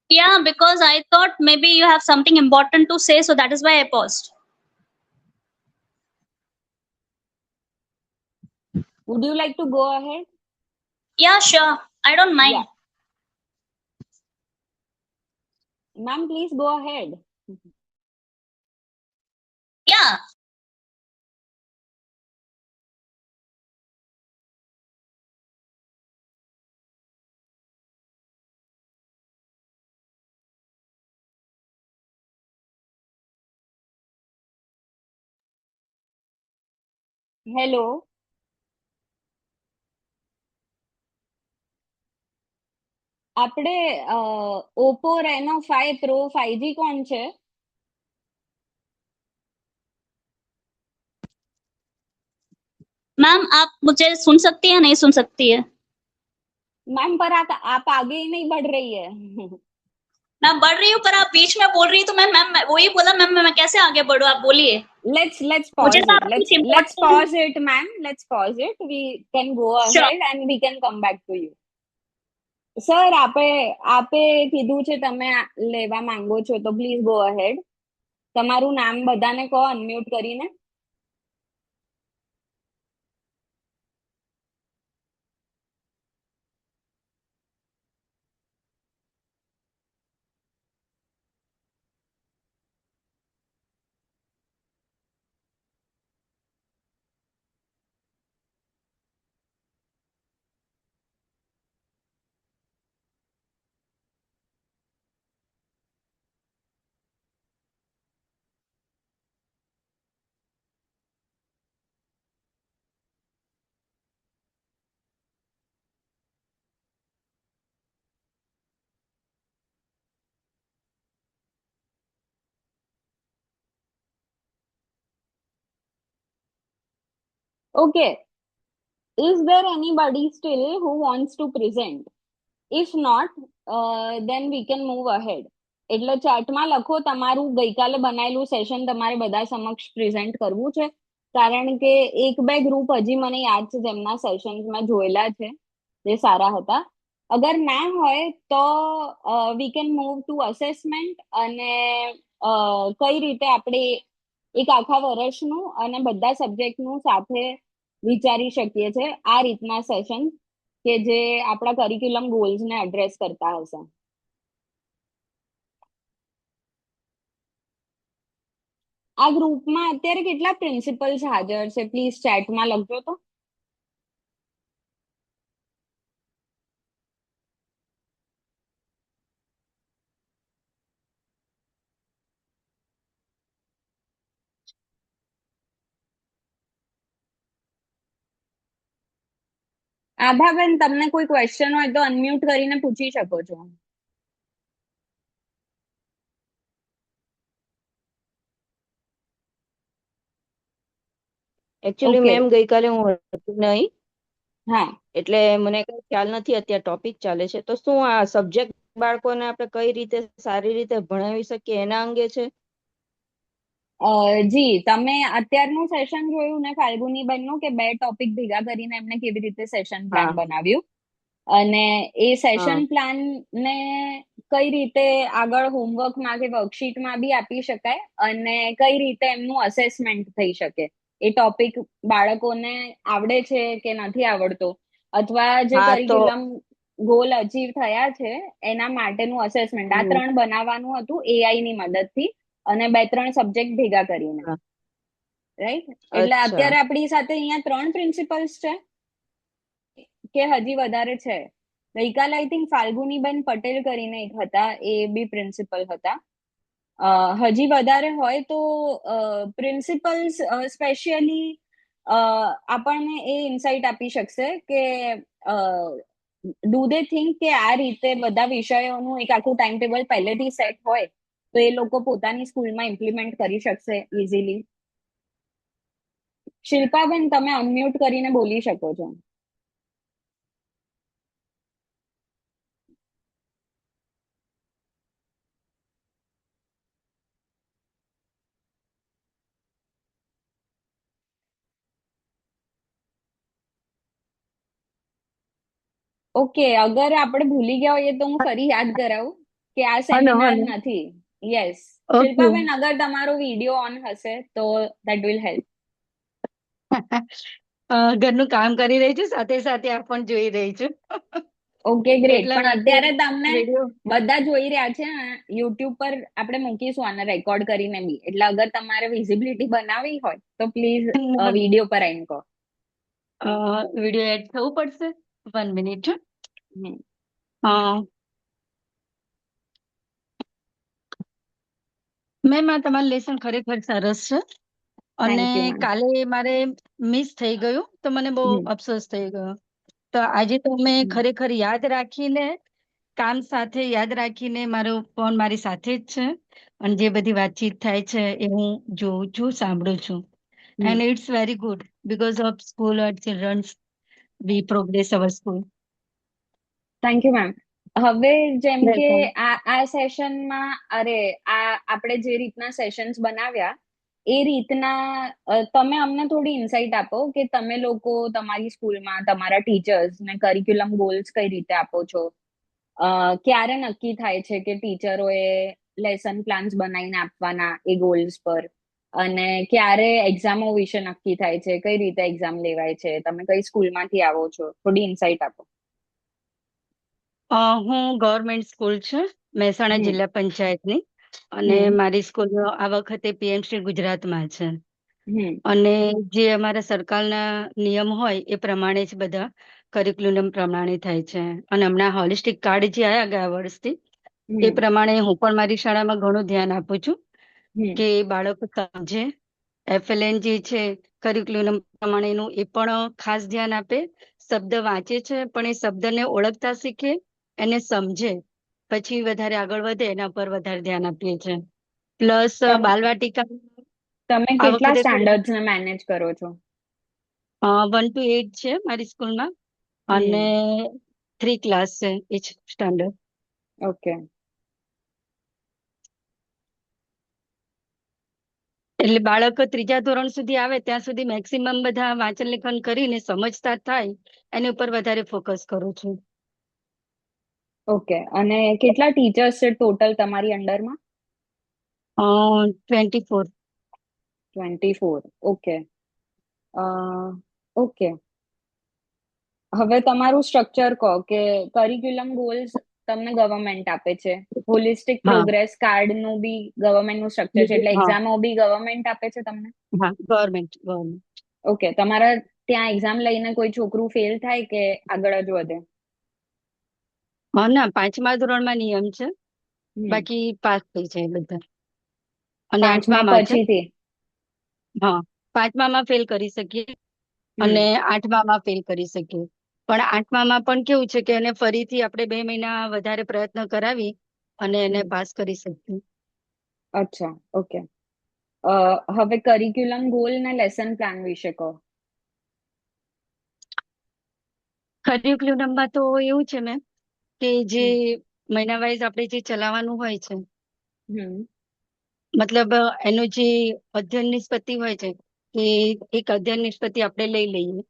Yeah, because I thought maybe you have something important to say, so that is why I paused. Would you like to go ahead? Yeah, sure. I don't mind. Yeah. Ma'am, please go ahead. Yeah. Hello. આપણે ઓપ્પો રેનો 5 પ્રો 5G કોણ છે? मैम आप मुझे सुन सकती है नहीं सुन सकती है? मैम पर आप आगे ही नहीं बढ़ रही है. मैं बढ़ रही हूँ पर आप बीच में बोल रही तो मैम वही बोला मैम मैं कैसे आगे बढ़ूँ, आप बोलिए. Let's pause मुझे तो it. आप कुछ Let's important pause it, ma'am. Let's pause it. We can go Sure. ahead and we can come back to you. Sir આપે કીધું છે તમે લેવા માંગો છો તો પ્લીઝ ગો અહેડ. તમારું નામ બધાને કહો અનમ્યુટ કરીને. Okay. Is there anybody still who wants to present? If not, then we can move ahead. એટલે ચાર્ટમાં લખો તમારું ગઈકાલે બનાવેલું સેશન તમારે બધા સમક્ષ પ્રેઝન્ટ કરવું છે. કારણ કે એક બે ગ્રુપ હજી મને યાદ છે જેમના સેશન્સ મેં જોયેલા છે જે સારા હતા. અગર ના હોય તો we can move to assessment અને કઈ રીતે આપણે એક આખા વર્ષનું અને બધા સબ્જેક્ટનું સાથે વિચારી શકીએ છે આ રીતના સેશન કે જે આપણા કરિક્યુલમ ગોલ્સને એડ્રેસ કરતા હશે. આ ગ્રુપમાં અત્યારે કેટલા પ્રિન્સિપલ્સ હાજર છે પ્લીઝ ચેટમાં લખજો તો. આભાબેન તમને કોઈ ક્વેશ્ચન હોય તો અનમ્યુટ કરીને પૂછી શકો છો. Actually Okay. મેમ ગઈકાલે હું હતી નહીં હા, એટલે મને કઈ ખ્યાલ નથી અત્યારે ટોપિક ચાલે છે તો શું આ સબ્જેક્ટ બાળકોને આપણે કઈ રીતે સારી રીતે ભણાવી શકીએ એના અંગે છે? જી તમે અત્યારનું સેશન જોયું ને ફાલ્ગુનીબેનનું કે બે ટોપિક ભેગા કરીને એમને કેવી રીતે સેશન પ્લાન હા. બનાવ્યું અને એ સેશન હા. પ્લાન ને કઈ રીતે આગળ હોમવર્કમાં કે વર્કશીટમાં બી આપી શકાય અને કઈ રીતે એમનું અસેસમેન્ટ થઈ શકે. એ ટોપિક બાળકોને આવડે છે કે નથી આવડતો અથવા જે હા, તો કરિક્યુલમ ગોલ અચીવ થયા છે એના માટેનું અસેસમેન્ટ આ 3 બનાવવાનું હતું એઆઈ ની મદદથી અને 2-3 સબ્જેક્ટ ભેગા કરીને. હા. રાઈટ? એટલે અચ્છા. અત્યારે આપણી સાથે અહીંયા 3 પ્રિન્સિપલ્સ છે કે હજી વધારે છે? ગઈકાલે આઈ થિંક ફાલ્ગુનીબેન પટેલ કરીને એક હતા એ બી પ્રિન્સિપલ હતા. હજી વધારે હોય તો પ્રિન્સિપલ્સ સ્પેશિયલી આપણને એ ઇન્સાઇટ આપી શકશે કે ડુ દે થિંક કે આ રીતે બધા વિષયોનું એક આખું ટાઈમ ટેબલ પહેલેથી સેટ હોય તો એ લોકો પોતાની સ્કૂલમાં ઇમ્પ્લિમેન્ટ કરી શકશે ઇઝીલી. શિલ્પાબેન, તમે અનમ્યુટ કરીને બોલી શકો છો. ઓકે, અગર આપણે ભૂલી ગયા હોઈએ તો હું ફરી યાદ કરાવું કે આ હલો સેમિનાર હલો નથી. યસ, ઓકે શિલ્પાબેન, અગર તમારો વિડીયો ઓન હશે તો દેટ વિલ હેલ્પ. ઘરનું કામ કરી રહી છું, સાથે સાથે આ પણ જોઈ રહી છું. Okay, great. એટલા પણ માટે અત્યારે તમને વિડીયો બધા જોઈ રહ્યા છે યુટ્યુબ પર, આપણે મૂકીશું આને રેકોર્ડ કરીને બી, એટલે અગર તમારે વિઝિબિલિટી બનાવવી હોય તો પ્લીઝ વિડીયો પર આવીને કહો. વિડીયો એડ થવું પડશે. 1 મિનિટ. હમ. મેમ, આ તમારું લેસન ખરેખર સરસ છે અને થેન્ક યુ મેમ. કાલે મારે મિસ થઈ ગયું તો મને બહુ અફસોસ થઈ ગયો. તો આજે તો મેં ખરેખર યાદ રાખીને, કામ સાથે યાદ રાખીને, મારો ફોન મારી સાથે જ છે અને જે બધી વાતચીત થાય છે એ હું જોઉં છું, સાંભળું છું. And it's very good because of school or childrens we progress our school. Thank you ma'am. હવે જેમ કે વેલકમ. આ સેશનમાં, આ આપણે જે રીતના સેશન્સ બનાવ્યા એ રીતના તમે અમને થોડી ઇન્સાઇટ આપો કે તમે લોકો તમારી સ્કૂલમાં તમારા ટીચર્સ ને કરિક્યુલમ ગોલ્સ કઈ રીતે આપો છો. ક્યારે નક્કી થાય છે કે ટીચરોએ લેસન પ્લાન્સ બનાવીને આપવાના એ ગોલ્સ પર, અને ક્યારે એક્ઝામો વિશે નક્કી થાય છે, કઈ રીતે એક્ઝામ લેવાય છે, તમે કઈ સ્કૂલમાંથી આવો છો, થોડી ઇન્સાઇટ આપો. હું ગવર્મેન્ટ સ્કૂલ છે મહેસાણા જિલ્લા પંચાયતની, અને મારી સ્કૂલ આ વખતે પીએમશ્રી ગુજરાતમાં છે. અને જે અમારા સરકારના નિયમ હોય એ પ્રમાણે જ બધા કરિક્યુલમ પ્રમાણે થાય છે. અને હમણાં હોલિસ્ટિક કાર્ડ જે આવ્યા ગયા વર્ષથી, એ પ્રમાણે હું પણ મારી શાળામાં ઘણું ધ્યાન આપું છું કે બાળકો સમજે. એફએલએન જે છે કરિક્યુલમ પ્રમાણેનું, એ પણ ખાસ ધ્યાન આપે. શબ્દ વાંચે છે પણ એ શબ્દને ઓળખતા શીખે, એને સમજે, પછી વધારે આગળ વધે એના પર વધારે ધ્યાન આપીએ છીએ. પ્લસ બાલવાટિકા તમે આ કેટલા વખતે સ્ટાન્ડર્ડ્સ ને મેનેજ કરો છો? 1 to 8 છે મારી સ્કૂલમાં, અને 3 ક્લાસ છે each સ્ટાન્ડર્ડ. ઓકે. એટલે બાળક 3જા ધોરણ સુધી આવે ત્યાં સુધી મેક્સિમમ બધા વાંચન લેખન કરીને સમજતા થાય એની ઉપર વધારે ફોકસ કરું છું. ઓકે. અને કેટલા ટીચર્સ છે ટોટલ તમારી અંડરમાં? 24. 24. ઓકે. ઓકે. હવે તમારું સ્ટ્રક્ચર કહો કે કરિક્યુલમ ગોલ્સ તમને ગવર્મેન્ટ આપે છે, હોલિસ્ટિક હા પ્રોગ્રેસ કાર્ડ નું બી ગવર્મેન્ટ નું સ્ટ્રક્ચર છે, એટલે હા એક્ઝામો બી ગવર્મેન્ટ આપે છે તમને? હા, ગવર્મેન્ટ. ઓકે. તમારા ત્યાં એક્ઝામ લઈને કોઈ છોકરું ફેલ થાય કે આગળ જ વધે? ના, 5મા ધોરણમાં નિયમ છે, બાકી પાસ થઈ જાય બધા. અને 5મા 8મામાં છે. પછીથી? હા, 5મામાં ફેલ કરી શકીએ અને 8મામાં ફેલ કરી શકીએ. પણ 8મામાં પણ કેવું છે કે એને ફરીથી આપણે 2 મહિના વધારે પ્રયત્ન કરાવી અને એને પાસ કરી શકીએ. અચ્છા, ઓકે. હવે કરિક્યુલમ ગોલ ને લેસન પ્લાન વિશે કહો. કરિક્યુલમમાં તો એવું છે મેમ કે જે મહિના વાઇઝ આપણે જે ચલાવવાનું હોય છે, મતલબ એનું જે અધ્યયન નિષ્પત્તિ હોય છે, કે એક અધ્યયન નિષ્પત્તિ આપણે લઈ લઈએ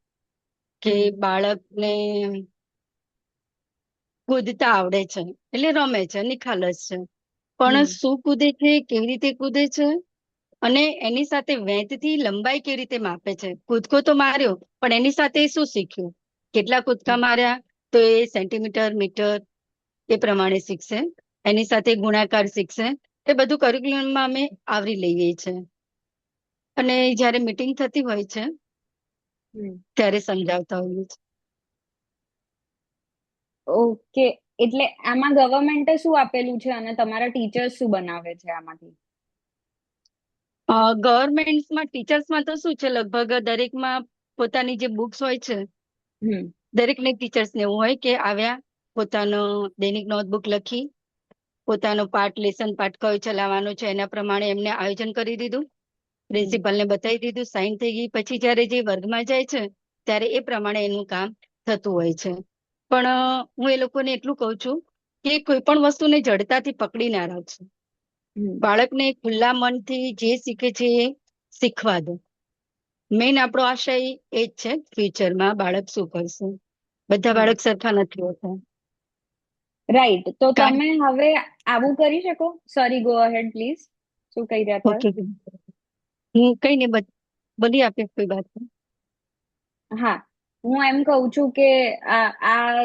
કે બાળકને કૂદતા આવડે છે, એટલે રમે છે, નિખાલસ છે, પણ શું કૂદે છે, કેવી રીતે કૂદે છે, અને એની સાથે વેંતથી લંબાઈ કેવી રીતે માપે છે. કૂદકો તો માર્યો પણ એની સાથે શું શીખ્યું, કેટલા કૂદકા માર્યા તો એ સેન્ટીમીટર, મીટર એ પ્રમાણે શીખશે. એની સાથે ગુણાકાર શીખશે. એ બધું કરિક્યુલમમાં અમે આવરી લઈએ છીએ. અને જ્યારે મીટિંગ થતી હોય છે ત્યારે સમજાવતા હોઈએ છીએ. ઓકે. એટલે આમાં ગવર્મેન્ટે શું આપેલું છે અને તમારા ટીચર્સ શું બનાવે છે આમાંથી? ગવર્મેન્ટમાં ટીચર્સમાં તો શું છે, લગભગ દરેકમાં પોતાની જે બુક્સ હોય છે, દરેકને ટીચર્સને એવું હોય કે આવ્યા, પોતાનો દૈનિક નોટબુક લખી, પોતાનો લેસન પાઠ કયો ચલાવવાનો છે એના પ્રમાણે એમને આયોજન કરી દીધું, પ્રિન્સિપલને બતાવી દીધું, સાઈન થઈ ગઈ. પછી જયારે જે વર્ગમાં જાય છે ત્યારે એ પ્રમાણે એનું કામ થતું હોય છે. પણ હું એ લોકોને એટલું કહું છું કે કોઈ પણ વસ્તુને જડતાથી પકડી ના રાખશે. બાળકને ખુલ્લા મનથી જે શીખે છે એ શીખવા દો. મેઇન આપણો આશય એ જ છે, ફ્યુચરમાં બાળક શું કરશે. બધા બાળક સરખા નથી હોતા. રાઈટ. તો તમે હવે આવું કરી શકો. Sorry, go ahead please. શું કહી રહ્યા હતા? ઓકે, હું કઈ ને બધી આપે કોઈ વાત. હા, હું એમ કહું છું કે આ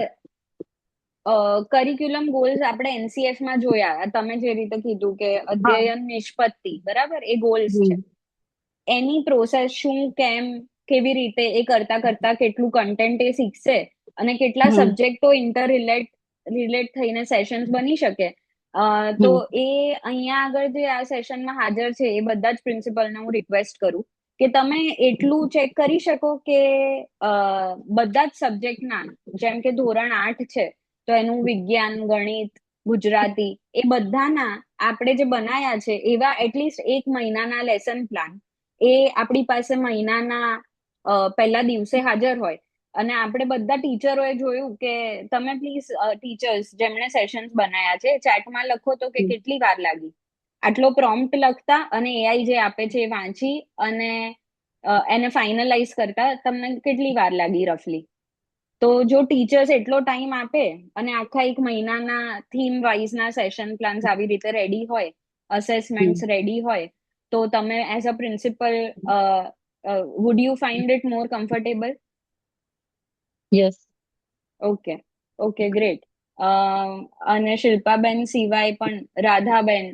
કરિક્યુલમ ગોલ્સ આપણે એનસીએફ માં જોયા. તમે જે રીતે કીધું કે અધ્યયન નિષ્પત્તિ, બરાબર, એ ગોલ્સ છે. એની પ્રોસેસ શું, કેમ, કેવી રીતે એ કરતા કરતા કેટલું કન્ટેન્ટ એ શીખશે અને કેટલા સબ્જેક્ટો ઇન્ટર રિલેટ થઈને સેશન્સ બની શકે. તો એ અહીંયા આગળ જે આ સેશનમાં હાજર છે એ બધા જ પ્રિન્સિપલને હું રિક્વેસ્ટ કરું કે તમે એટલું ચેક કરી શકો કે બધા જ સબ્જેક્ટના, જેમ કે ધોરણ 8 છે તો એનું વિજ્ઞાન, ગણિત, ગુજરાતી, એ બધાના આપણે જે બનાયા છે એવા એટલીસ્ટ 1 મહિનાના લેસન પ્લાન એ આપણી પાસે મહિનાના પહેલા દિવસે હાજર હોય. અને આપણે બધા ટીચરોએ જોયું કે તમે પ્લીઝ ટીચર્સ જેમણે સેશન્સ બનાયા છે ચેટમાં લખો તો કે કેટલી વાર લાગી આટલો પ્રોમ્પ્ટ લખતા અને એઆઈ જે આપે છે એ વાંચી અને એને ફાઇનલાઇઝ કરતા તમને કેટલી વાર લાગી રફલી. તો જો ટીચર્સ એટલો ટાઈમ આપે અને આખા 1 મહિનાના થીમ વાઇઝના સેશન પ્લાન્સ આવી રીતે રેડી હોય, અસેસમેન્ટ્સ રેડી હોય, તો તમે as a principal would you find it more comfortable? Yes. Okay, great. અને શિલ્પાબેન સિવાય પણ રાધાબેન,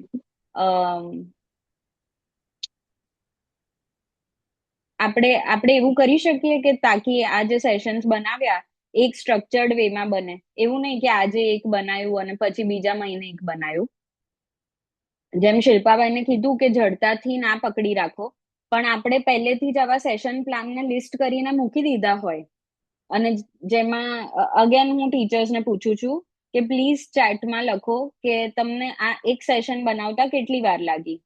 આપણે એવું કરી શકીએ કે તાકી આ જે સેશન્સ બનાવ્યા એક સ્ટ્રક્ચર્ડ વેમાં બને. એવું નહીં કે આજે એક બનાવ્યું અને પછી બીજા મહિને એક બનાવ્યું. જેમ શિલ્પાબાઈને કીધું કે જડતાથી ના પકડી રાખો, પણ આપણે પહેલેથી જ આવા સેશન પ્લાનને લિસ્ટ કરીને મૂકી દીધા હોય અને જેમાં અગેન હું ટીચર્સને પૂછું છું કે પ્લીઝ ચેટમાં લખો કે તમને આ એક સેશન બનાવતા કેટલી વાર લાગી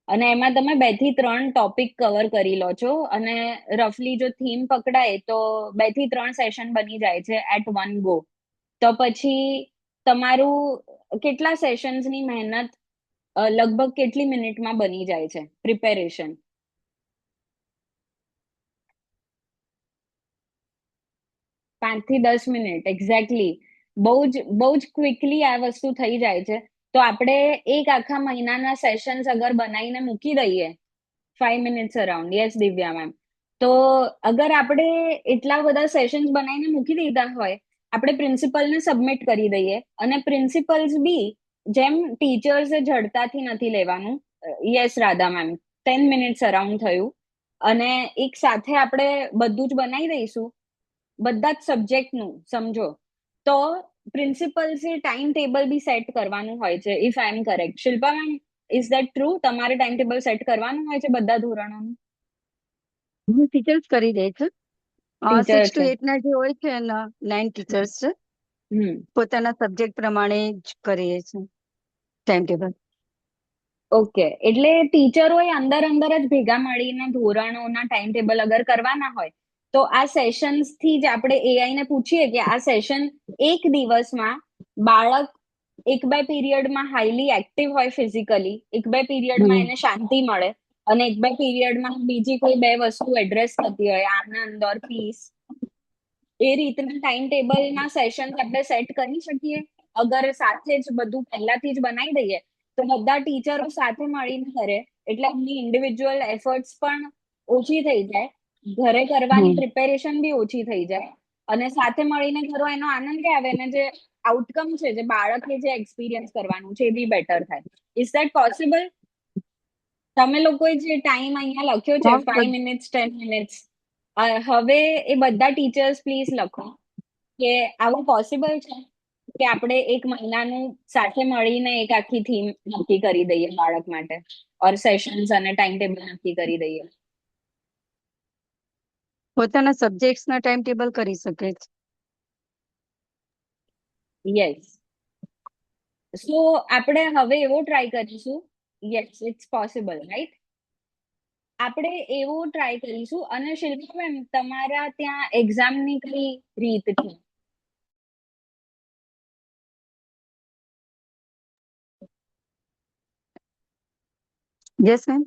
અને એમાં તમે 2 થી 3 ટોપિક કવર કરી લો છો અને રફલી જો થીમ પકડાય તો 2 થી 3 સેશન બની જાય છે એટ વન ગો. તો પછી તમારું કેટલા સેશન્સની મહેનત લગભગ કેટલી મિનિટમાં બની જાય છે પ્રિપેરેશન? 5 થી 10 મિનિટ. એક્ઝેક્ટલી. બહુ જ ક્વિકલી આ વસ્તુ થઈ જાય છે. તો આપણે એક આખા મહિનાના સેશન્સ અગર બનાવીને મૂકી દઈએ 5 minutes around. Yes Divya ma'am. તો અગર આપણે એટલા બધા સેશન્સ બનાવીને મૂકી દીધા હોય, આપણે પ્રિન્સિપલને સબમિટ કરી દઈએ અને પ્રિન્સિપલ્સ બી જેમ ટીચર્સે જડતાથી નથી લેવાનું. Yes Radha ma'am, 10 minutes around થયું અને એક સાથે આપણે બધું જ બનાવી દઈશું બધા જ સબ્જેક્ટનું, સમજો. તો પ્રિન્સિપલ્સે ટાઈમ ટેબલ બી સેટ કરવાનું હોય છે, if I am correct. Shilpa ma'am, is that true? તમારે ટાઈમ ટેબલ સેટ કરવાનું હોય છે બધા ધોરણોનું? ટીચર્સ કરી દે છે. 6 to 8 ના જે હોય છે ને 9 ટીચર્સ છે, પોતાના સબ્જેક્ટ પ્રમાણે જ કરીએ છે ટાઈમ ટેબલ. ઓકે, એટલે ટીચરોએ અંદર જ ભેગા મળીને ધોરણોના ટાઈમ ટેબલ અગર કરવાના હોય તો આ સેશન્સ થી જ આપણે એઆઈ ને પૂછીએ કે આ સેશન એક દિવસમાં બાળક 1-2 પીરિયડમાં હાઈલી એક્ટિવ હોય ફિઝિકલી, 1-2 પીરિયડમાં એને શાંતિ મળે અને 1-2 પીરિયડમાં બીજી કોઈ 2 વસ્તુ એડ્રેસ થતી હોય, આનંદ ઓર પીસ, એ રીતના ટાઈમ ટેબલના સેશન્સ આપણે સેટ કરી શકીએ. અગર સાથે જ બધું પહેલાથી જ બનાવી દઈએ તો બધા ટીચરો સાથે મળીને કરે એટલે એમની ઇન્ડિવિજ્યુઅલ એફર્ટ્સ પણ ઓછી થઈ જાય, ઘરે કરવાની પ્રિપેરેશન બી ઓછી થઈ જાય અને સાથે મળીને કરો એનો આનંદ આવે અને જે આઉટકમ છે, જે બાળકે જે એક્સપિરિયન્સ કરવાનું છે એ બી બેટર થાય. Is that possible? તમે લોકોએ જે ટાઈમ અહીંયા લખ્યો છે 5 મિનિટ્સ 10 મિનિટ્સ, હવે એ બધા ટીચર્સ પ્લીઝ લખો કે આવું પોસિબલ છે. કે આપણે એક મહિનાનું સાથે મળીને એક આખી થીમ નક્કી કરી દઈએ બાળક માટે, ઓર સેશન્સ અને ટાઈમ ટેબલ નક્કી કરી દઈએ. પોતાના સબ્જેક્ટ્સ ના ટાઈમ ટેબલ કરી શકે છે. યસ. સો આપણે હવે એવો ટ્રાય કરીશું. Yes, it's possible, right? આપણે એવો ટ્રાય કરીશું. અને શિલ્પા મેમ, તમારા ત્યાં એક્ઝામની કઈ રીત છે? Yes ma'am.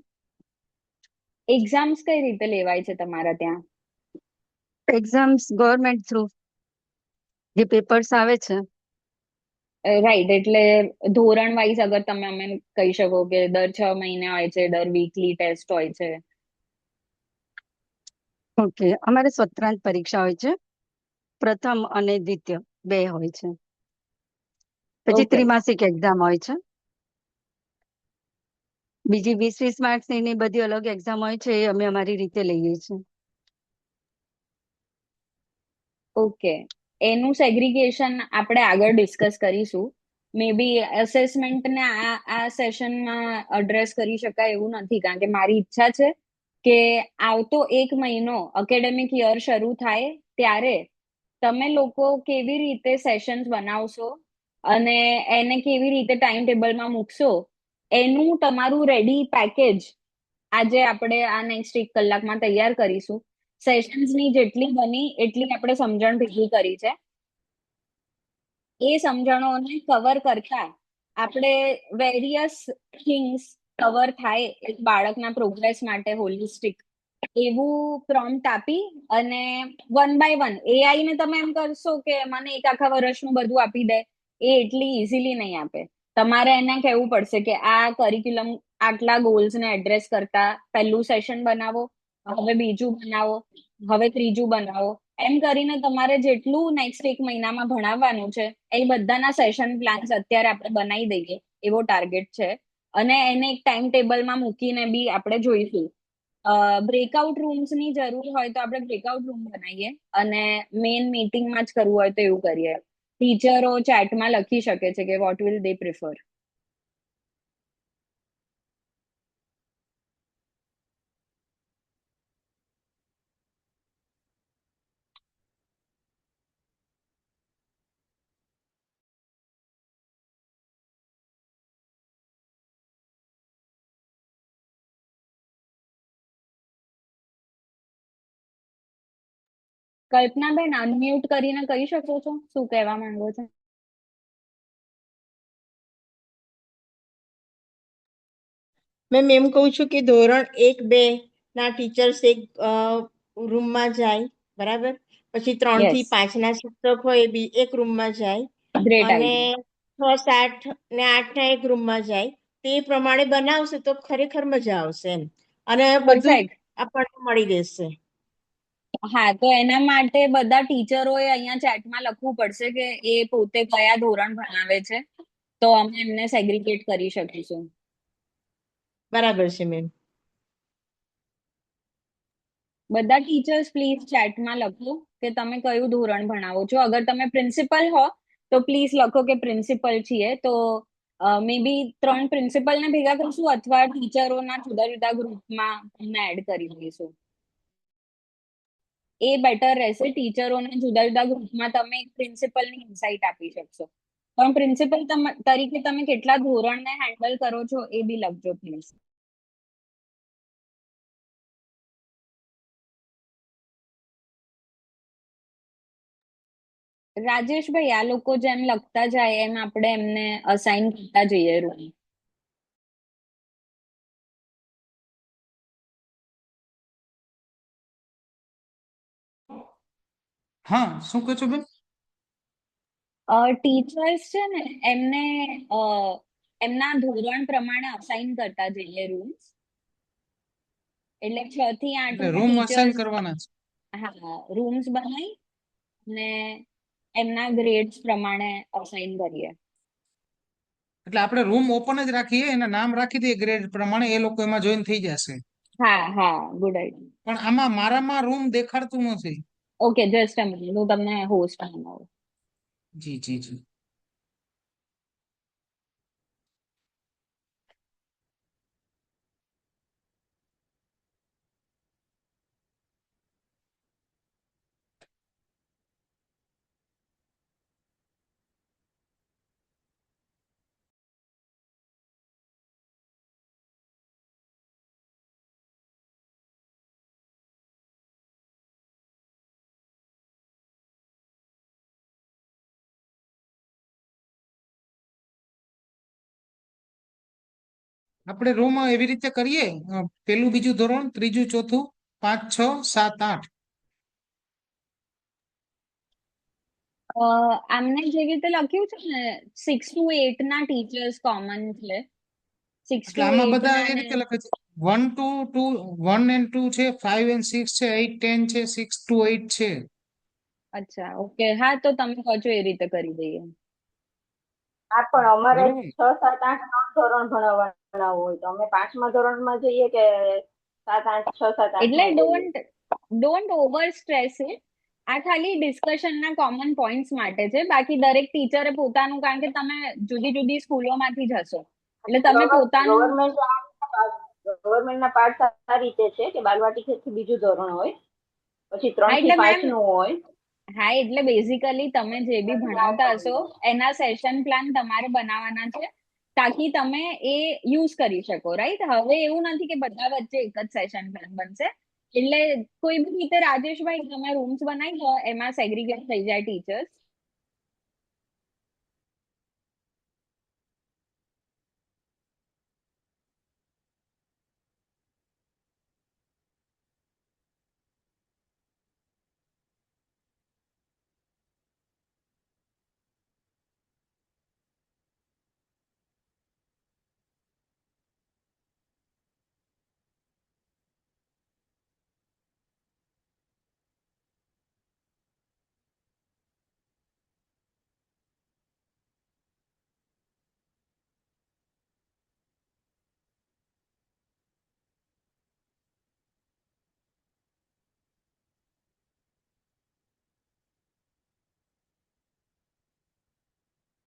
એક્ઝામ્સ કઈ રીતે લેવાય છે તમારા ત્યાં? એક્ઝામ્સ ગવર્મેન્ટ થ્રુ જે પેપર્સ આવે છે. રાઈટ, એટલે ધોરણ વાઇઝ અગર તમે અમને કહી શકો કે દર 6 મહિને હોય છે, દર વીકલી ટેસ્ટ હોય છે. ઓકે, અમારે સત્રાંત પરીક્ષા હોય છે, પ્રથમ અને દ્વિતીય બે હોય છે, પછી Okay. ત્રિમાસિક એક્ઝામ હોય છે, બીજી 20-20 માર્ક્સની બધી અલગ એક્ઝામ હોય છે, એ અમે અમારી રીતે લઈએ છીએ. ઓકે, એનું સેગ્રીગેશન આપણે આગળ ડિસ્કસ કરીશું. મે બી અસેસમેન્ટને આ સેશનમાં એડ્રેસ કરી શકાય એવું નથી, કારણ કે મારી ઈચ્છા છે કે આવતો એક મહિનો એકેડેમિક યર શરૂ થાય ત્યારે તમે લોકો કેવી રીતે સેશન્સ બનાવશો અને એને કેવી રીતે ટાઈમ ટેબલમાં મૂકશો, એનું તમારું રેડી પેકેજ આજે આપણે આ નેક્સ્ટ 1 કલાકમાં તૈયાર કરીશું. સેશન્સની જેટલી બની એટલી આપણે સમજણ ભેગી કરી છે. એ સમજણોને કવર કરતા આપણે વેરિયસ થિંગ્સ કવર થાય એક બાળકના પ્રોગ્રેસ માટે હોલિસ્ટિક એવું પ્રોમ્પ્ટ આપી અને 1 બાય 1 એઆઈ ને તમે એમ કરશો કે મને એક આખા વર્ષનું બધું આપી દે, એ એટલી ઇઝીલી નહીં આપે. તમારે એને કહેવું પડશે કે આ કરિક્યુલમ આટલા ગોલ્સ ને એડ્રેસ કરતા પહેલું સેશન બનાવો, હવે બીજું બનાવો, હવે ત્રીજું બનાવો, એમ કરીને તમારે જેટલું નેક્સ્ટ 1 મહિનામાં ભણાવવાનું છે એ બધાના સેશન પ્લાન્સ અત્યારે આપણે બનાવી દઈએ એવો ટાર્ગેટ છે. અને એને એક ટાઈમ ટેબલમાં મૂકીને બી આપણે જોઈશું. બ્રેકઆઉટ રૂમ્સની જરૂર હોય તો આપણે બ્રેકઆઉટ રૂમ બનાવીએ અને મેઇન મીટિંગમાં જ કરવું હોય તો એવું કરીએ. ટીચરો ચેટમાં લખી શકે છે કે what will they prefer. Kalpanaben, unmute કરીને કહી શકો છો શું કહેવા માંગો છો? મેમ એમ કહું છું કે ધોરણ 1-2 ના ટીચર્સ એક રૂમમાં જાય, બરાબર, પછી 3 થી 5 ના શિક્ષક હોય એ બી એક રૂમમાં જાય, ગ્રેટ અને આઈડિયા. 6, 7 ને 8 ના એક રૂમમાં જાય. તે પ્રમાણે બનાવશે તો ખરેખર મજા આવશે એમ, અને બધું પરફેક્ટ. આપણને મળી રહેશે. હા, તો એના માટે બધા ટીચરોએ અહીંયા ચેટમાં લખવું પડશે કે એ પોતે કયા ધોરણ ભણાવે છે, તો અમે એમને સેગ્રીગેટ કરી શકીશું. બરાબર છે મેમ. બધા ટીચર્સ પ્લીઝ ચેટમાં લખો કે તમે કયું ધોરણ ભણાવો છો. અગર તમે પ્રિન્સિપલ હો તો પ્લીઝ લખો કે પ્રિન્સિપલ છીએ. તો મે બી 3 પ્રિન્સિપલને ભેગા કરશું અથવા ટીચરોના જુદા જુદા ગ્રુપમાં એમને એડ કરી દઈશું. એ બેટર રહેશે. ટીચરોને જુદા જુદા ગ્રુપમાં તમે એક પ્રિન્સિપલની ઇન્સાઇટ આપી શકશો. પણ પ્રિન્સિપલ તરીકે તમે કેટલા ધોરણને હેન્ડલ કરો છો એ બી લખજો પ્લીઝ. રાજેશભાઈ, આ લોકો જેમ લખતા જાય એમ આપણે એમને અસાઇન કરતા જઈએ રૂમ. હા, શું કહો છો બેન? ટીચર્સ છે ને એમને એમના ધોરણ પ્રમાણે અસાઇન કરતા જઈએ રૂમ્સ. એટલે 6 થી 8 એટલે ના રૂમ અસાઇન ટીચર્સ, કરવાના છે. હા, રૂમ્સ બનાવી ને એમના ગ્રેડ્સ પ્રમાણે અસાઇન કરીએ. એટલે આપણે રૂમ ઓપન જ રાખીએ, એના નામ રાખી દઈએ ગ્રેડ પ્રમાણે, એ લોકો એમાં જોઈન થઈ જશે. હા હા, ગુડ આઈડિયા. પણ આમાં મારામાં રૂમ દેખાડતું નથી. ઓકે, જસ્ટ અ મિનિટ, હું તમને હોસ્ટ બનાવું. જી જી જી. આપણે રૂમ એવી રીતે કરીએ, પેલું બીજું ધોરણ, ત્રીજું ચોથું, 5 6 7 8. આમને જેવી રીતે લખ્યું છે ને 6 to 8 ના ટીચર્સ કોમન છે. 6 એટલે to આમાં 8 બધા ના એ ને રીતે લખે છે 1 to 2, 1 and 2 છે, 5 and 6 છે, 8 10 છે, 6 to 8 છે. અચ્છા ઓકે, હા તો તમે કહો છો એ રીતે કરી દઈએ. હા પણ અમારે બરોબર. 6 7 8 3 ધોરણ ભણાવવાના હોય તો અમે 5મા ધોરણમાં જઈએ કે 7 8 6 7 8 એટલે માં જઈએ? Don't over stress it. આ ખાલી ડિસ્કશન ના કોમન પોઈન્ટ્સ માટે છે. બાકી દરેક ટીચરે પોતાનું, કારણ કે તમે જુદી જુદી સ્કૂલોમાંથી જ હશો એટલે તમે પોતાનું. ગવર્મેન્ટના પાઠ આ રીતે છે કે બાલવાટિકેથી બીજું ધોરણ હોય, પછી હા 3 થી એટલે 5 મેમ, નું હોય. હા એટલે બેઝિકલી તમે જે બી ભણાવતા હશો એના સેશન પ્લાન તમારે બનાવવાના છે તાકી તમે એ યુઝ કરી શકો, રાઈટ? હવે એવું નથી કે બધા વચ્ચે એક જ સેશન પ્લાન બનશે. એટલે કોઈ બી રીતે રાજેશભાઈ તમે રૂમ્સ બનાવી દો, એમાં સેગ્રીગેટ થઈ જાય ટીચર્સ.